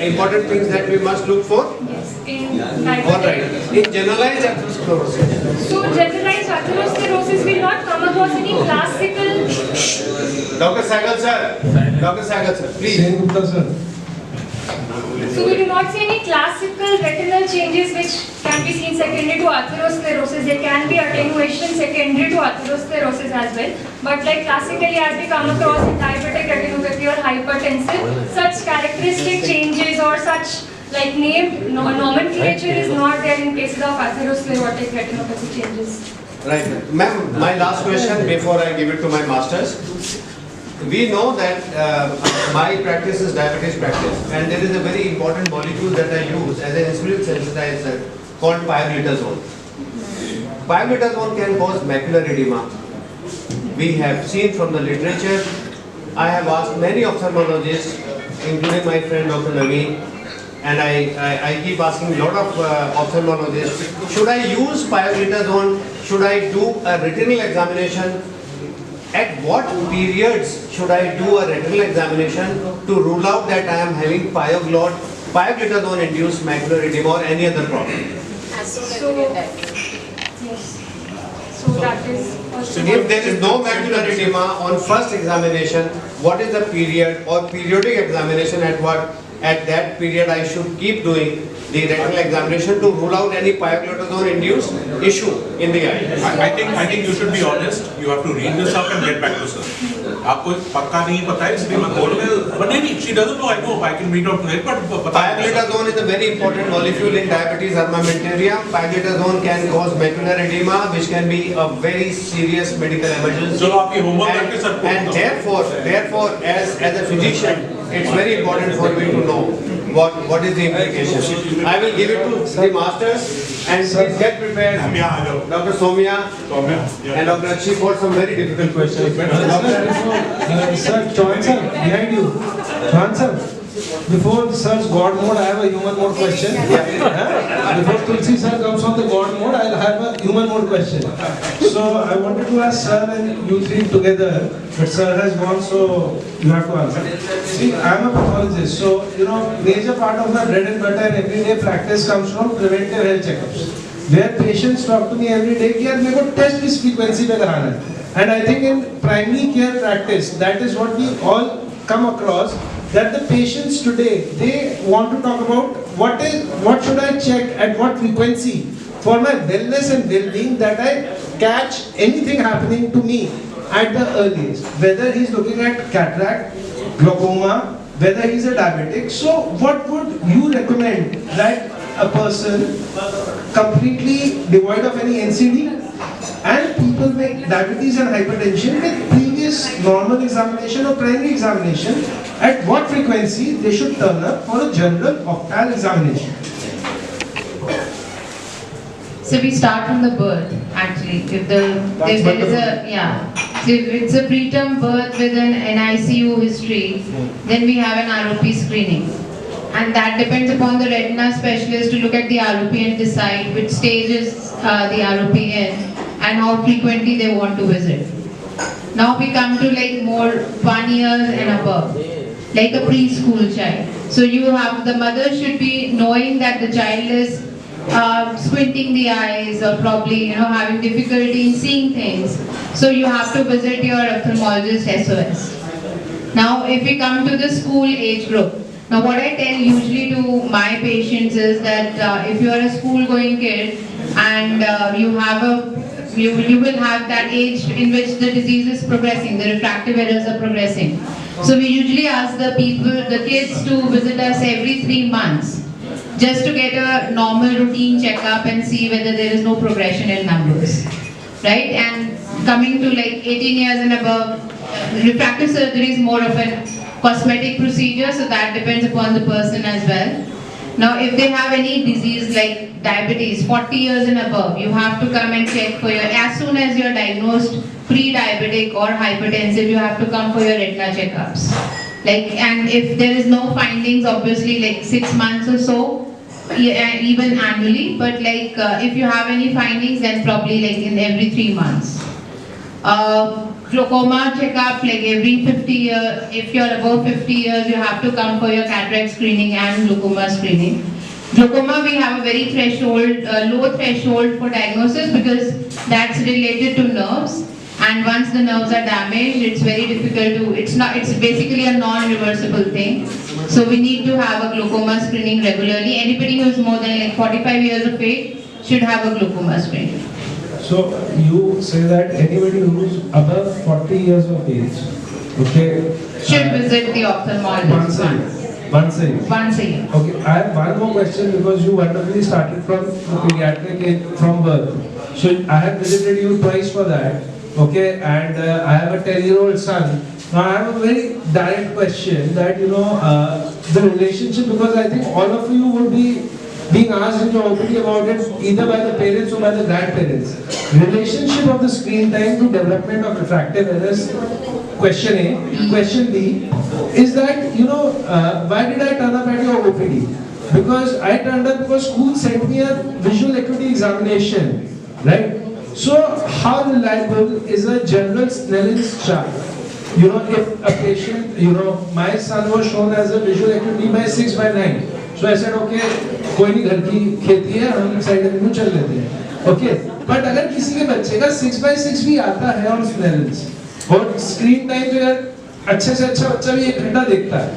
important things that we must look for. Yes. In All right. diabetic. In generalized atherosclerosis. So generalized atherosclerosis will not come across any classical. Dr. Sahgal sir. Dr. Sahgal sir, please. Sen Gupta sir. So we do not see any classical retinal changes which can be seen secondary to atherosclerosis. There can be attenuation secondary to atherosclerosis as well. But like classically as we come across in diabetic retinopathy or hypertensive, such characteristic changes or such like named nomenclature is not there in cases of atherosclerotic retinopathy changes. Right. Ma'am, my last question before I give it to my masters. We know that my practice is diabetes practice and there is a very important molecule that I use as an insulin sensitizer called pioglitazone. Pioglitazone can cause macular edema. We have seen from the literature, I have asked many ophthalmologists, including my friend Dr. Naveen, and I keep asking a lot of ophthalmologists, should I use pioglitazone? Should I do a retinal examination? At what periods should I do a retinal examination to rule out that I am having pioglitazone induced macular edema or any other problem? So yes. So that is. If there is no macular edema on first examination, what is the period or periodic examination at that period I should keep doing the retinal examination to rule out any pioglitazone induced issue in the eye? I think you should be honest. You have to read this up and get back to sir. आपको पक्का नहीं पता है इसलिए मैं बोल रहा हूँ. नहीं, she doesn't know. I know. I can read out to it, but Pioglitazone is a very important molecule in diabetes armamentarium. Pioglitazone can cause macular edema, which can be a very serious medical emergency. चलो आपकी homework करके sir. And therefore, as a physician, it's very important for me to know what is the implication. I will give it to the masters and please get prepared. Dr. Somya and Dr. Achi for some very difficult questions. Sir, Chauhan sir, behind you. Chauhan sir, before sir's God mode, I have a human mode question. Before Tulsi sir comes on the God mode, I'll have a human mode question. So I wanted to ask sir and you three together, but sir has gone, so you have to answer. See, I'm a pathologist, so major part of my bread and butter and everyday practice comes from preventive health checkups. Where patients talk to me every day, कि यार मेरे को test किस frequency पे कराना है. And I think in primary care practice, that is what we all come across, that the patients today, they want to talk about what should I check at what frequency for my wellness and well-being, that I catch anything happening to me at the earliest. Whether he's looking at cataract, glaucoma, whether he's a diabetic. So what would you recommend that a person completely devoid of any NCD and people with diabetes and hypertension with previous normal examination or primary examination, at what frequency they should turn up for a general optal examination? So we start from the birth actually. If there is a so if it's a preterm birth with an NICU history, then we have an ROP screening. And that depends upon the retina specialist to look at the ROP and decide which stage is the ROP in and how frequently they want to visit. Now we come to like more 1 year and above, like a preschool child. So the mother should be knowing that the child is squinting the eyes or probably having difficulty in seeing things. So you have to visit your ophthalmologist SOS. Now if we come to the school age group, now what I tell usually to my patients is that if you are a school going kid and you will have that age in which the disease is progressing, the refractive errors are progressing. So we usually ask the kids to visit us every 3 months. just to get a normal routine checkup and see whether there is no progression in numbers, right? And coming to like 18 years and above, refractive surgery is more of a cosmetic procedure, so that depends upon the person as well. Now, if they have any disease like diabetes, 40 years and above, you have to come and check for your, as soon as you're diagnosed pre-diabetic or hypertensive, you have to come for your retina checkups. Like, and if there is no findings, obviously like 6 months or so, even annually, but like if you have any findings, then probably like in every 3 months. Glaucoma checkup, like every 50 years, if you're above 50 years, you have to come for your cataract screening and glaucoma screening. Glaucoma, we have a very threshold, low threshold for diagnosis because that's related to nerves. And once the nerves are damaged, it's very difficult to, it's basically a non-reversible thing. So we need to have a glaucoma screening regularly. Anybody who's more than like 45 years of age should have a glaucoma screening. So you say that anybody who's above 40 years of age, okay, should visit the ophthalmologist once a year. Once a year. Okay, I have one more question because you wonderfully started from the pediatric age, from birth. So I have visited you twice for that. Okay, and I have a 10-year-old son. Now I have a very direct question that, you know, the relationship, because I think all of you would be being asked in your OPD about it either by the parents or by the grandparents. Relationship of the screen time to development of refractive errors, question A. Question B is that, you know, why did I turn up at your OPD? Because I turned up because school sent me a visual acuity examination, right? So how reliable is a general Snellen's chart? You know, if a patient, you know, my son was shown as a visual acuity by 6/9. So I said, okay, कोई नहीं घर की खेती है, हम side में चल लेते हैं, okay. But अगर किसी के बच्चे का 6/6 भी आता है और Snellen's और स्क्रीन टाइम जो यार अच्छे से अच्छा बच्चा भी 1 घंटा देखता है,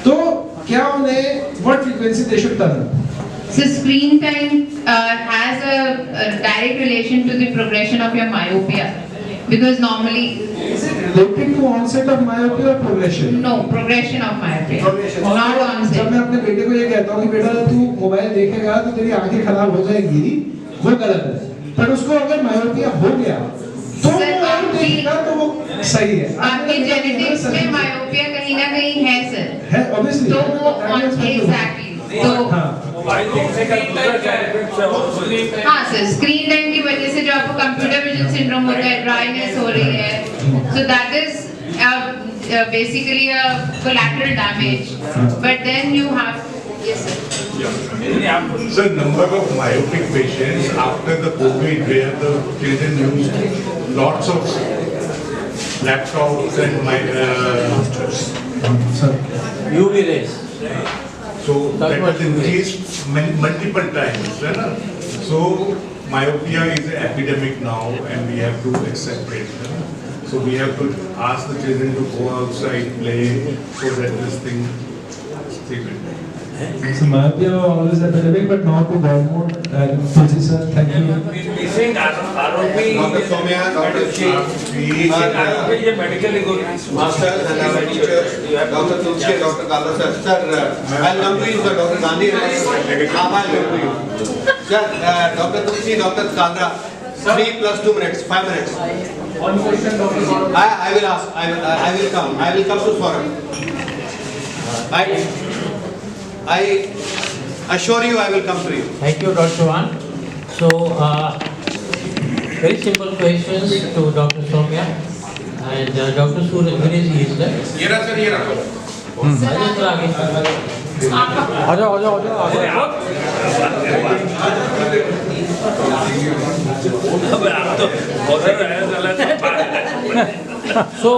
तो क्या उन्हें what frequency they should turn up? So screen time has a direct relation to the progression of your myopia, because normally is it related to onset of myopia or progression? No, progression of myopia. Not onset. जब मैं अपने बेटे को ये कहता हूँ कि बेटा तू मोबाइल देखेगा तो तेरी आंखें खराब हो जाएगी, वो गलत है। पर उसको अगर myopia हो गया तो वो देखेगा तो वो सही है। आपके जेनेटिक्स में myopia कहीं ना कहीं है सर। है obviously। तो वो exactly। तो हाँ सर, स्क्रीन टाइम की वजह से जो आपको कंप्यूटर विजन सिंड्रोम होता है, ड्राइनेस हो रही है, so that is basically a collateral damage. But then you have, yes sir. So number of myopic patients after the COVID, where the children used lots of laptops and UV rays. so that was increased multiple times, right? So myopia is an epidemic now, and we have to accept it. So we have to ask the children to go outside, play, so that this thing stays. So myopia always epidemic, but now to God mode. And Tulsi sir, thank you. We think ROP Dr. Somya, Dr. ROP is a medically good Masters and our teachers, Dr. Tulsi and Dr. Kala sir. Sir, I'll come to you, sir. Dr. Gandhi, I'll come to you. Sir, Dr. Tulsi, Dr. Kandra, 3 plus 2 minutes, 5 minutes. One question, Dr. I will ask. I will come. I will come to forum. I assure you, I will come to you. Thank you, Dr. Wan. So, very simple questions to Dr. Somya and Dr. Suraj Vinay is there. So,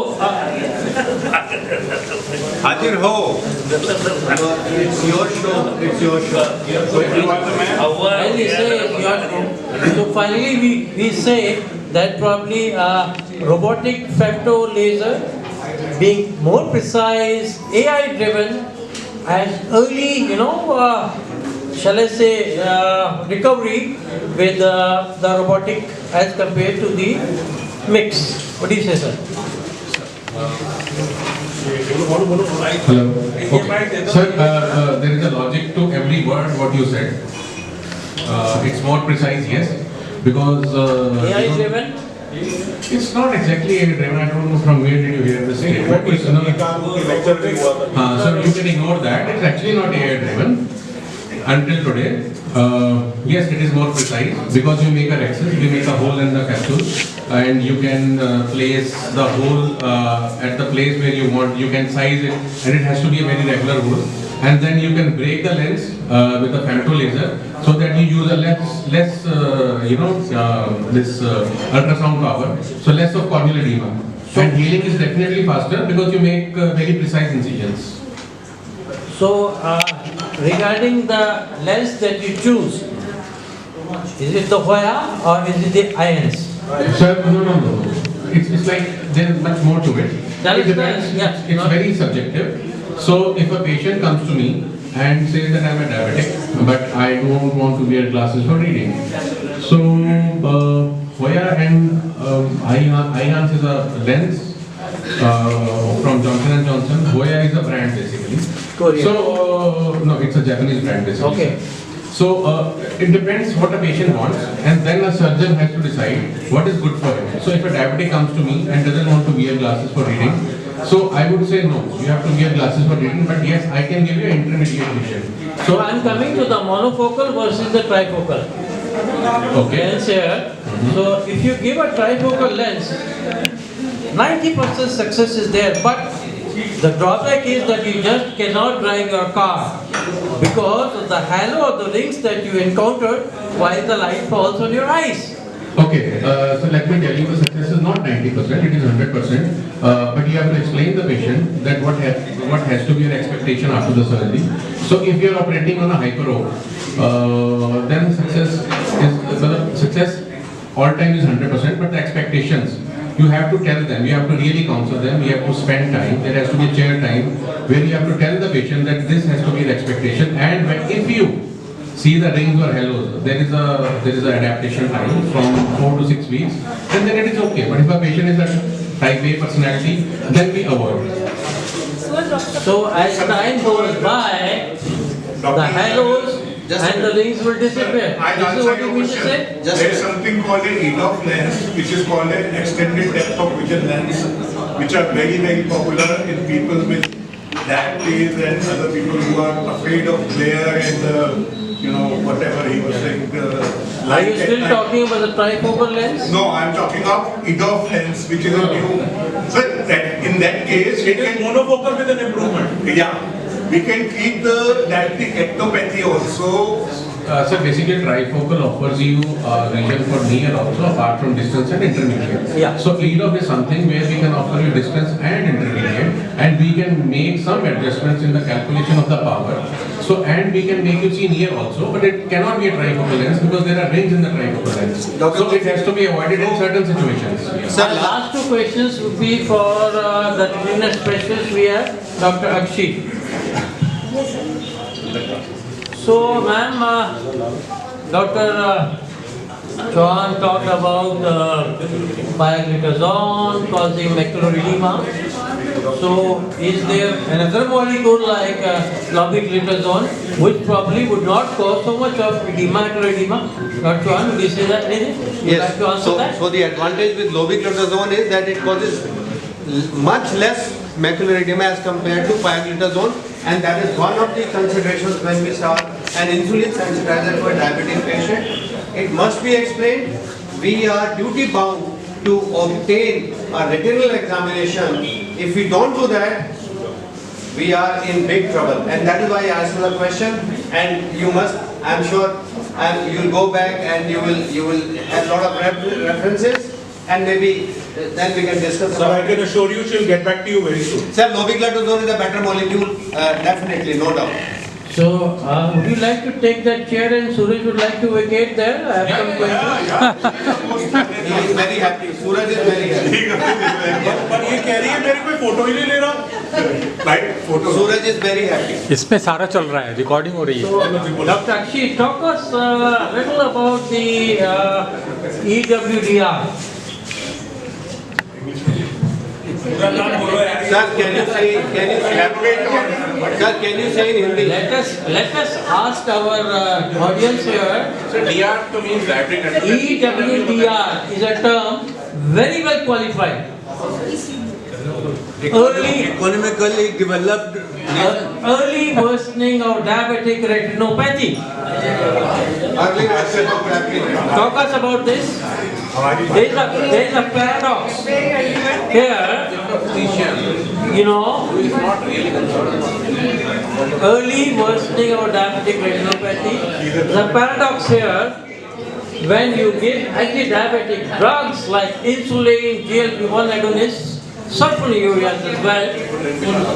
Hajir ho. It's your show. It's your show. and we say, so finally we say that probably robotic femto laser being more precise, AI driven, and early, shall I say, recovery with the robotic as compared to the mix. What do you say, sir? Hello. Okay. Sir, there is a logic to every word what you said. It's more precise, yes, because AI you know, driven? it's not exactly AI driven. I don't know from where did you hear this statement. It's, so you can ignore that. It's actually not AI driven until today. Yes, it is more precise because you make a rexus, you make a hole in the capsule, and you can place the hole at the place where you want. You can size it, and it has to be a very regular hole. And then you can break the lens with a femto laser, so that you use a less this ultrasound power, so less of corneal edema. And healing is definitely faster because you make very precise incisions. So, regarding the lens that you choose, is it the Hoya or is it the IANS? Sir, no. It's like there is much more to it. That It is depends. yeah. It's very subjective. So if a patient comes to me and says that I'm a diabetic, but I don't want to wear glasses for reading. So Hoya and IANS is a lens from Johnson & Johnson. Hoya is a brand basically. Korean. So no, it's a Japanese brand basically. Okay. So it depends what a patient wants, and then a surgeon has to decide what is good for him. So if a diabetic comes to me and doesn't want to wear glasses for reading, so I would say no, you have to wear glasses for reading, but yes, I can give you intermediate vision. So I'm coming to the monofocal versus the trifocal lens here. So if you give a trifocal lens, 90% success is there, but the drawback is that you just cannot drive your car because of the halo of the rings that you encounter while the light falls on your eyes. Okay, so let me tell you, the success is not 90%, it is 100%. But you have to explain the patient that what has to be your expectation after the surgery. So if you are operating on a hyper-O, then success all time is 100%, but the expectations, you have to tell them, you have to really counsel them, you have to spend time, there has to be chair time, where you have to tell the patient that this has to be the expectation, and if you see the rings or halos, there is an adaptation time from 4 to 6 weeks, then it is okay. But if a patient is a type A personality, then we avoid. So as time goes by, the halos and the rings will disappear. I'll This is answer what you your mean to question. say? There is something called an EDOF lens, which is called an extended depth of vision lens, which are very, very popular in people with diabetes and other people who are afraid of glare and whatever he was saying. Are you still talking about the trifocal lens? No, I'm talking of EDOF lens, which is a new. So in that case, we It is can monofocal with an improvement. we can treat the diabetic ectopathy also. So basically trifocal offers you vision for near also, apart from distance and intermediate. Yeah. So EDOF is something where we can offer you distance and intermediate, and we can make some adjustments in the calculation of the power. So and we can make you see near also, but it cannot be a trifocal lens because there are rings in the trifocal lens. So it has to be avoided in certain situations. Our last two questions would be for the retina specialist we have, Dr. Akshi. So, ma'am, Dr. Chauhan talked about pioglitazone causing macular edema. So, is there another molecule like lobiglitazone which probably would not cause so much of macular edema? Dr. Chauhan, would you say that anything? Would you like to answer that? So the advantage with lobiglitazone is that it causes much less macular edema as compared to pioglitazone, and that is one of the considerations when we start an insulin sensitizer for a diabetic patient. It must be explained, we are duty bound to obtain a retinal examination. If we don't do that, we are in big trouble, and that is why I asked the question. And you must, I'm sure, and you'll go back and you will have a lot of references, and maybe then we can discuss. Sir, I can assure you she'll get back to you very soon. Sir, lobiglitazone is a better molecule, definitely, no doubt. So, would you like to take that chair and Suraj would like to vacate there? I have some questions. He is very happy. Suraj is very happy. पर ये कह रही है मेरे कोई photo ही नहीं ले रहा. Suraj is very happy. इसमें सारा चल रहा है, रिकॉर्डिंग हो रही है. So, Dr. Akshi, talk us a little about the EWDR. Sir, can you say in Hindi? Let us ask our audience here. So DR to means diabetic retinopathy. EWDR is a term very well qualified. Economically developed. Early worsening of diabetic retinopathy. Talk us about this. There is a paradox here. You know, early worsening of diabetic retinopathy. The paradox here, when you give anti-diabetic drugs like insulin, GLP-1 agonists, sulfonylureas as well,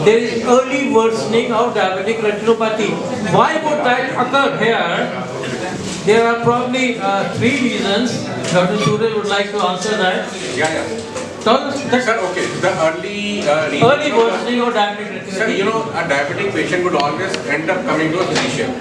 there is early worsening of diabetic retinopathy. Why would that occur here? There are probably 3 reasons. Dr. Surya would like to answer that. Yeah. Sir, okay. The Early worsening of diabetic retinopathy. Sir, you know, a diabetic patient would always end up coming to a physician.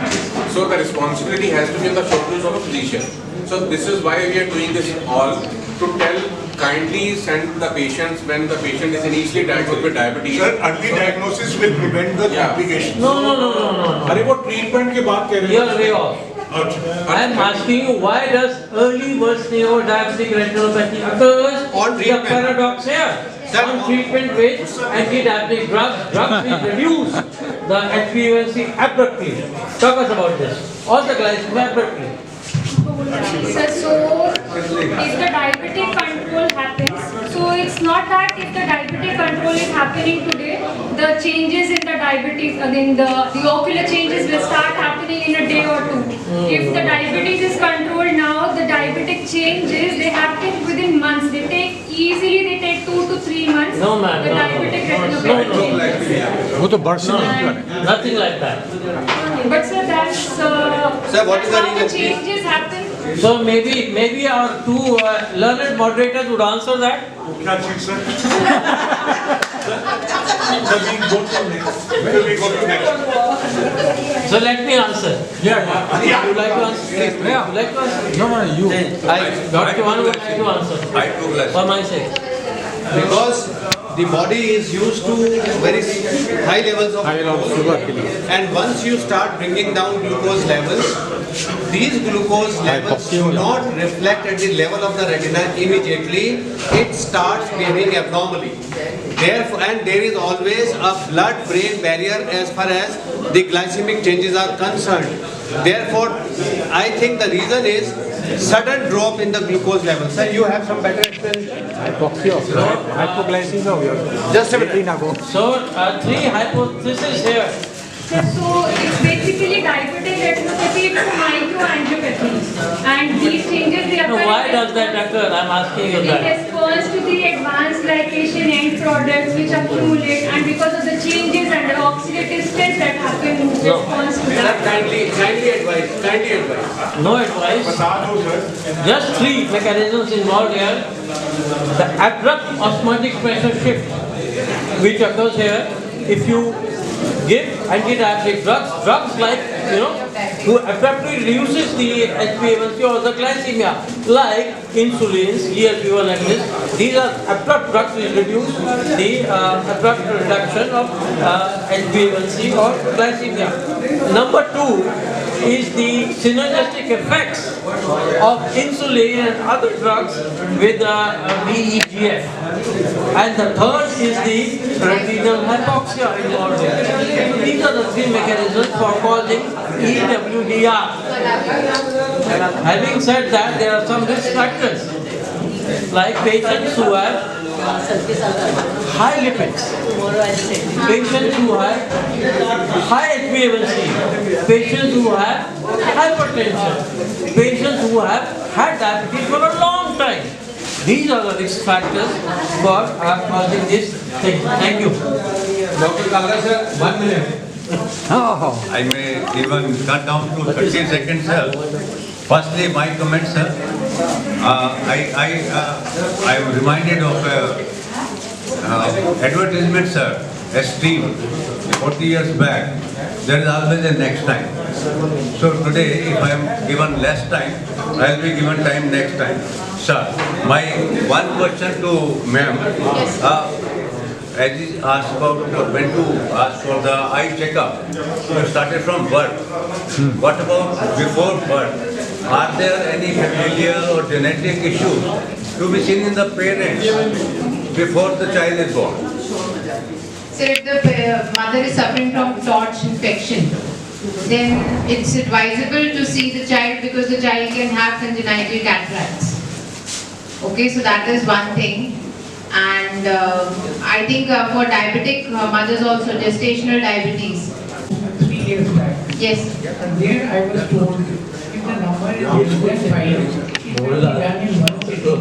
So the responsibility has to be on the shoulders of a physician. So this is why we are doing this all, to tell, kindly send the patients when the patient is initially diagnosed with diabetes. Sir, early diagnosis will prevent the complications. No. अरे वो treatment के बाद कह रहे You are way off. I am asking you, why does early worsening of diabetic retinopathy occurs? On The treatment. paradox here. On treatment with anti-diabetic drugs will reduce the HbA1c abruptly. Talk us about this. Or the glycemia abruptly. Sir, so if the diabetic control happens, so it's not that if the diabetic control is happening today, the changes in the diabetes, the ocular changes will start happening in a day or 2. If the diabetes is controlled now, the diabetic changes, they happen within months. They take 2 to 3 months. No, ma'am. The diabetic retinopathy changes. वो तो birds Nothing like that. But sir, that's Sir, what is the how the reason? changes happen. So maybe our 2 learned moderators would answer that. We go to next. So let me answer. Yeah. You like to answer? Yeah. You like to answer? No, you. Dr. One would like to answer. For my sake. Because the body is used to very high levels of glucose, and once you start bringing down glucose levels, these glucose levels do not reflect at the level of the retina immediately. It starts behaving abnormally. Therefore, and there is always a blood-brain barrier as far as the glycemic changes are concerned. Therefore, I think the reason is sudden drop in the glucose level. Sir, you have some better explanation? Just a minute. So 3 hypotheses here. So it's basically diabetic retinopathy, it's a microangiopathy. And these changes they No, occur why does that occur? I'm asking you in that. response to the advanced glycation end products which accumulate, and because of the changes and the oxidative stress that happen in response to Sir, that. kindly advise. No advice. Just 3 mechanisms involved here. The abrupt osmotic pressure shift, which occurs here if you give anti-diabetic drugs like, who abruptly reduces the HbA1c or the glycemia, like insulins, GLP-1 agonists. These are abrupt drugs which reduce the abrupt reduction of HbA1c or glycemia. Number 2 is the synergistic effects of insulin and other drugs with VEGF. And the third is the retinal hypoxia involved. These are the 3 mechanisms for causing EWDR. Having said that, there are some risk factors, like patients who have high lipids, patients who have high HbA1c, patients who have hypertension, patients who have had diabetes for a long time. These are the risk factors for causing this thing. Thank you. Dr. Kalra sir, 1 minute. I may even cut down to 30 seconds, sir. Firstly, my comment, sir. I am reminded of advertisement, sir. Esteem, 40 years back. There is always a next time. So today, if I am given less time, I will be given time next time. Sir, my one question to ma'am. as he asked about when to ask for the eye checkup, you started from birth. What about before birth? Are there any familial or genetic issues to be seen in the parents before the child is born? So if the mother is suffering from torch infection, then it's advisable to see the child because the child can have congenital cataracts. Okay, so that is one thing. And I think for diabetic mothers also, gestational diabetes. 3 years back. Yes. And there I was told if the number is less than 5, it will be done in 1 sitting.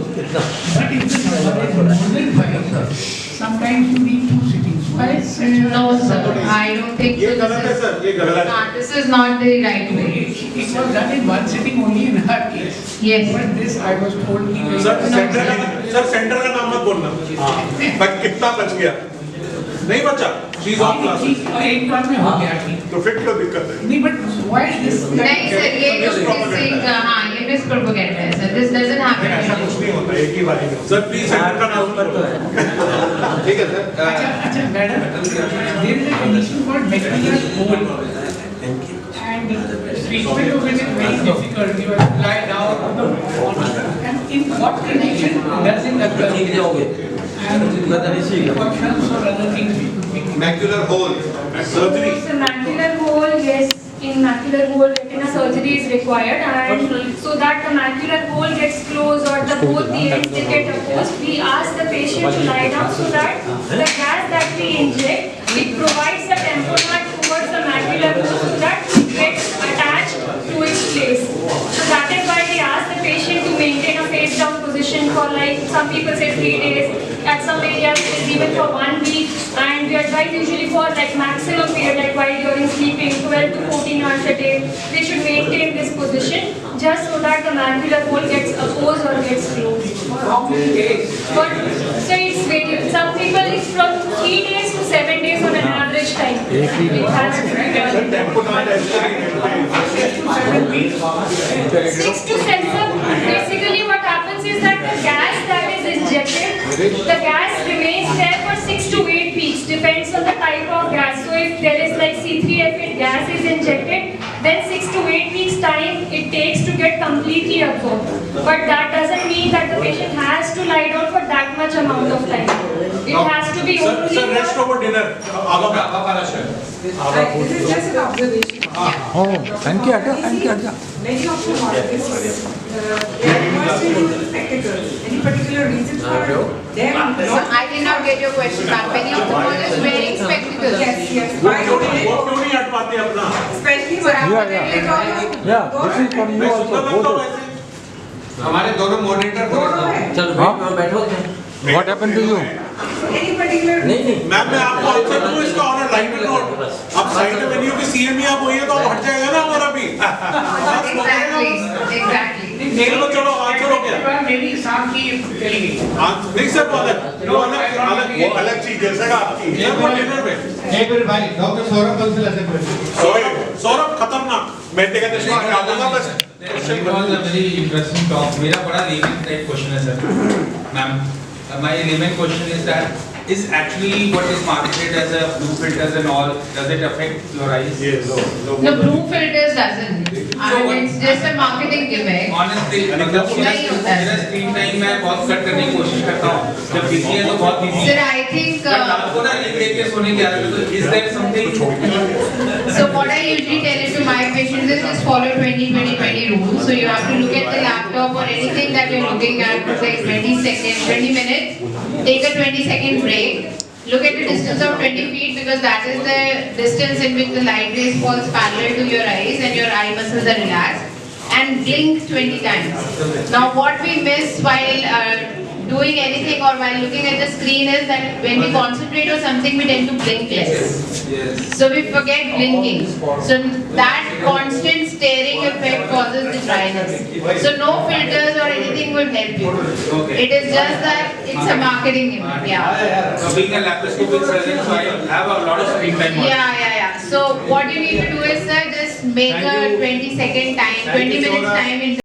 But if the number is more than 5, sometimes you need 2 sittings. Why is such a- No sir, I don't think so. This is not the right way. It was done in 1 sitting only in her case. Yes. But this I was told he will. Sir centre का नाम मत बोलना but कितना बच गया नहीं बचा चीज ऑफ क्लास एक बार में हो गया ठीक। तो फिर क्यों दिक्कत है नहीं बट why is this? नहीं सर, ये mispropaganda है सर. This doesn't happen. ऐसा कुछ नहीं होता एक ही बार में सर प्लीज सेंटर का नाम पर तो है ठीक है सर अच्छा madam there is a condition called macular hole and treatment of it is very difficult. You have to lie down on the and in what condition does it occur? And questions or other things we could be. macular hole surgery. So macular hole, yes, in macular hole retina surgery is required, and so that the macular hole gets closed or the both the ends they get opposed, we ask the patient to lie down so that the gas that we inject, it provides the tamponade towards the macular hole so that it gets attached to its place. So that is why we ask the patient to maintain a face down position for like some people say 3 days, at some areas it is even for 1 week, and we advise usually for like maximum period like while during sleeping 12 to 14 hours a day, they should maintain this position just so that the macular hole gets opposed or gets closed. How many days? But so it's variable. Some people it's from 3 days to 7 days on an average time. It has to be done. 6 to 7. Basically what happens is that the gas that is injected, the gas remains there for 6 to 8 weeks, depends on the type of gas. So if there is like C3F8 gas is injected, then 6 to 8 weeks time it takes to get completely absorbed. But that doesn't mean that the patient has to lie down for that much amount of time. It has to be only sir rest over dinner आवा वाला This is just an observation. Thank you आजा Many ophthalmologists, they are requested to use spectacles. Any particular reason for them? So I did not get your question back. Many ophthalmologists wearing spectacles. Yes, yes. Why do they? वो क्यों नहीं हट पाते अपना Especially for this is from you also हमारे दोनों monitor चल बैठो what happened to you Any particular reason? Ma'am मैं आपको आंसर दूं इसका ऑनर लाइन नोट अब साइड एवेन्यू की सीएमई आप होइए तो हट जाएगा ना हमारा भी Exactly. चलो आंसर हो गया मेरी शाम की चली गई। नहीं सर वो अलग चीज है सर आपकी सर वो डिनर में एक मिनट भाई डॉक्टर सौरभ बंसल ऐसे क्वेश्चन सौरभ खतरनाक मैं देखा चश्मा हटा दूंगा बस It was a very interesting talk. मेरा बड़ा layman type question है sir. Ma'am, my layman question is that is actually what is marketed as a blue filters and all, does it affect your eyes? Yes. The blue filters doesn't. I mean, it's just a marketing gimmick. Honestly, मतलब मेरा screen time मैं बहुत cut करने की कोशिश करता हूँ. जब busy है तो बहुत busy Sir, है. I think. But रात को ना नींद लेके सोने की आदत है. तो is there something? So what I usually tell it to my patients is just follow 20-20-20 rule. So you have to look at the laptop or anything that you're looking at for say 20 minutes. Take a 20-second break. Look at the distance of 20 feet because that is the distance in which the light rays falls parallel to your eyes and your eye muscles are relaxed. And blink 20 times. Now what we miss while doing anything or while looking at the screen is that when we concentrate on something we tend to blink less. So we forget blinking. So that constant staring effect causes the dryness. So no filters or anything would help you. It is just that it's a marketing gimmick. Yeah. So being a laparoscopic surgeon, so I have a lot of screen time. Yeah. So what you need to do is just make a 20-second time, 20 minutes time in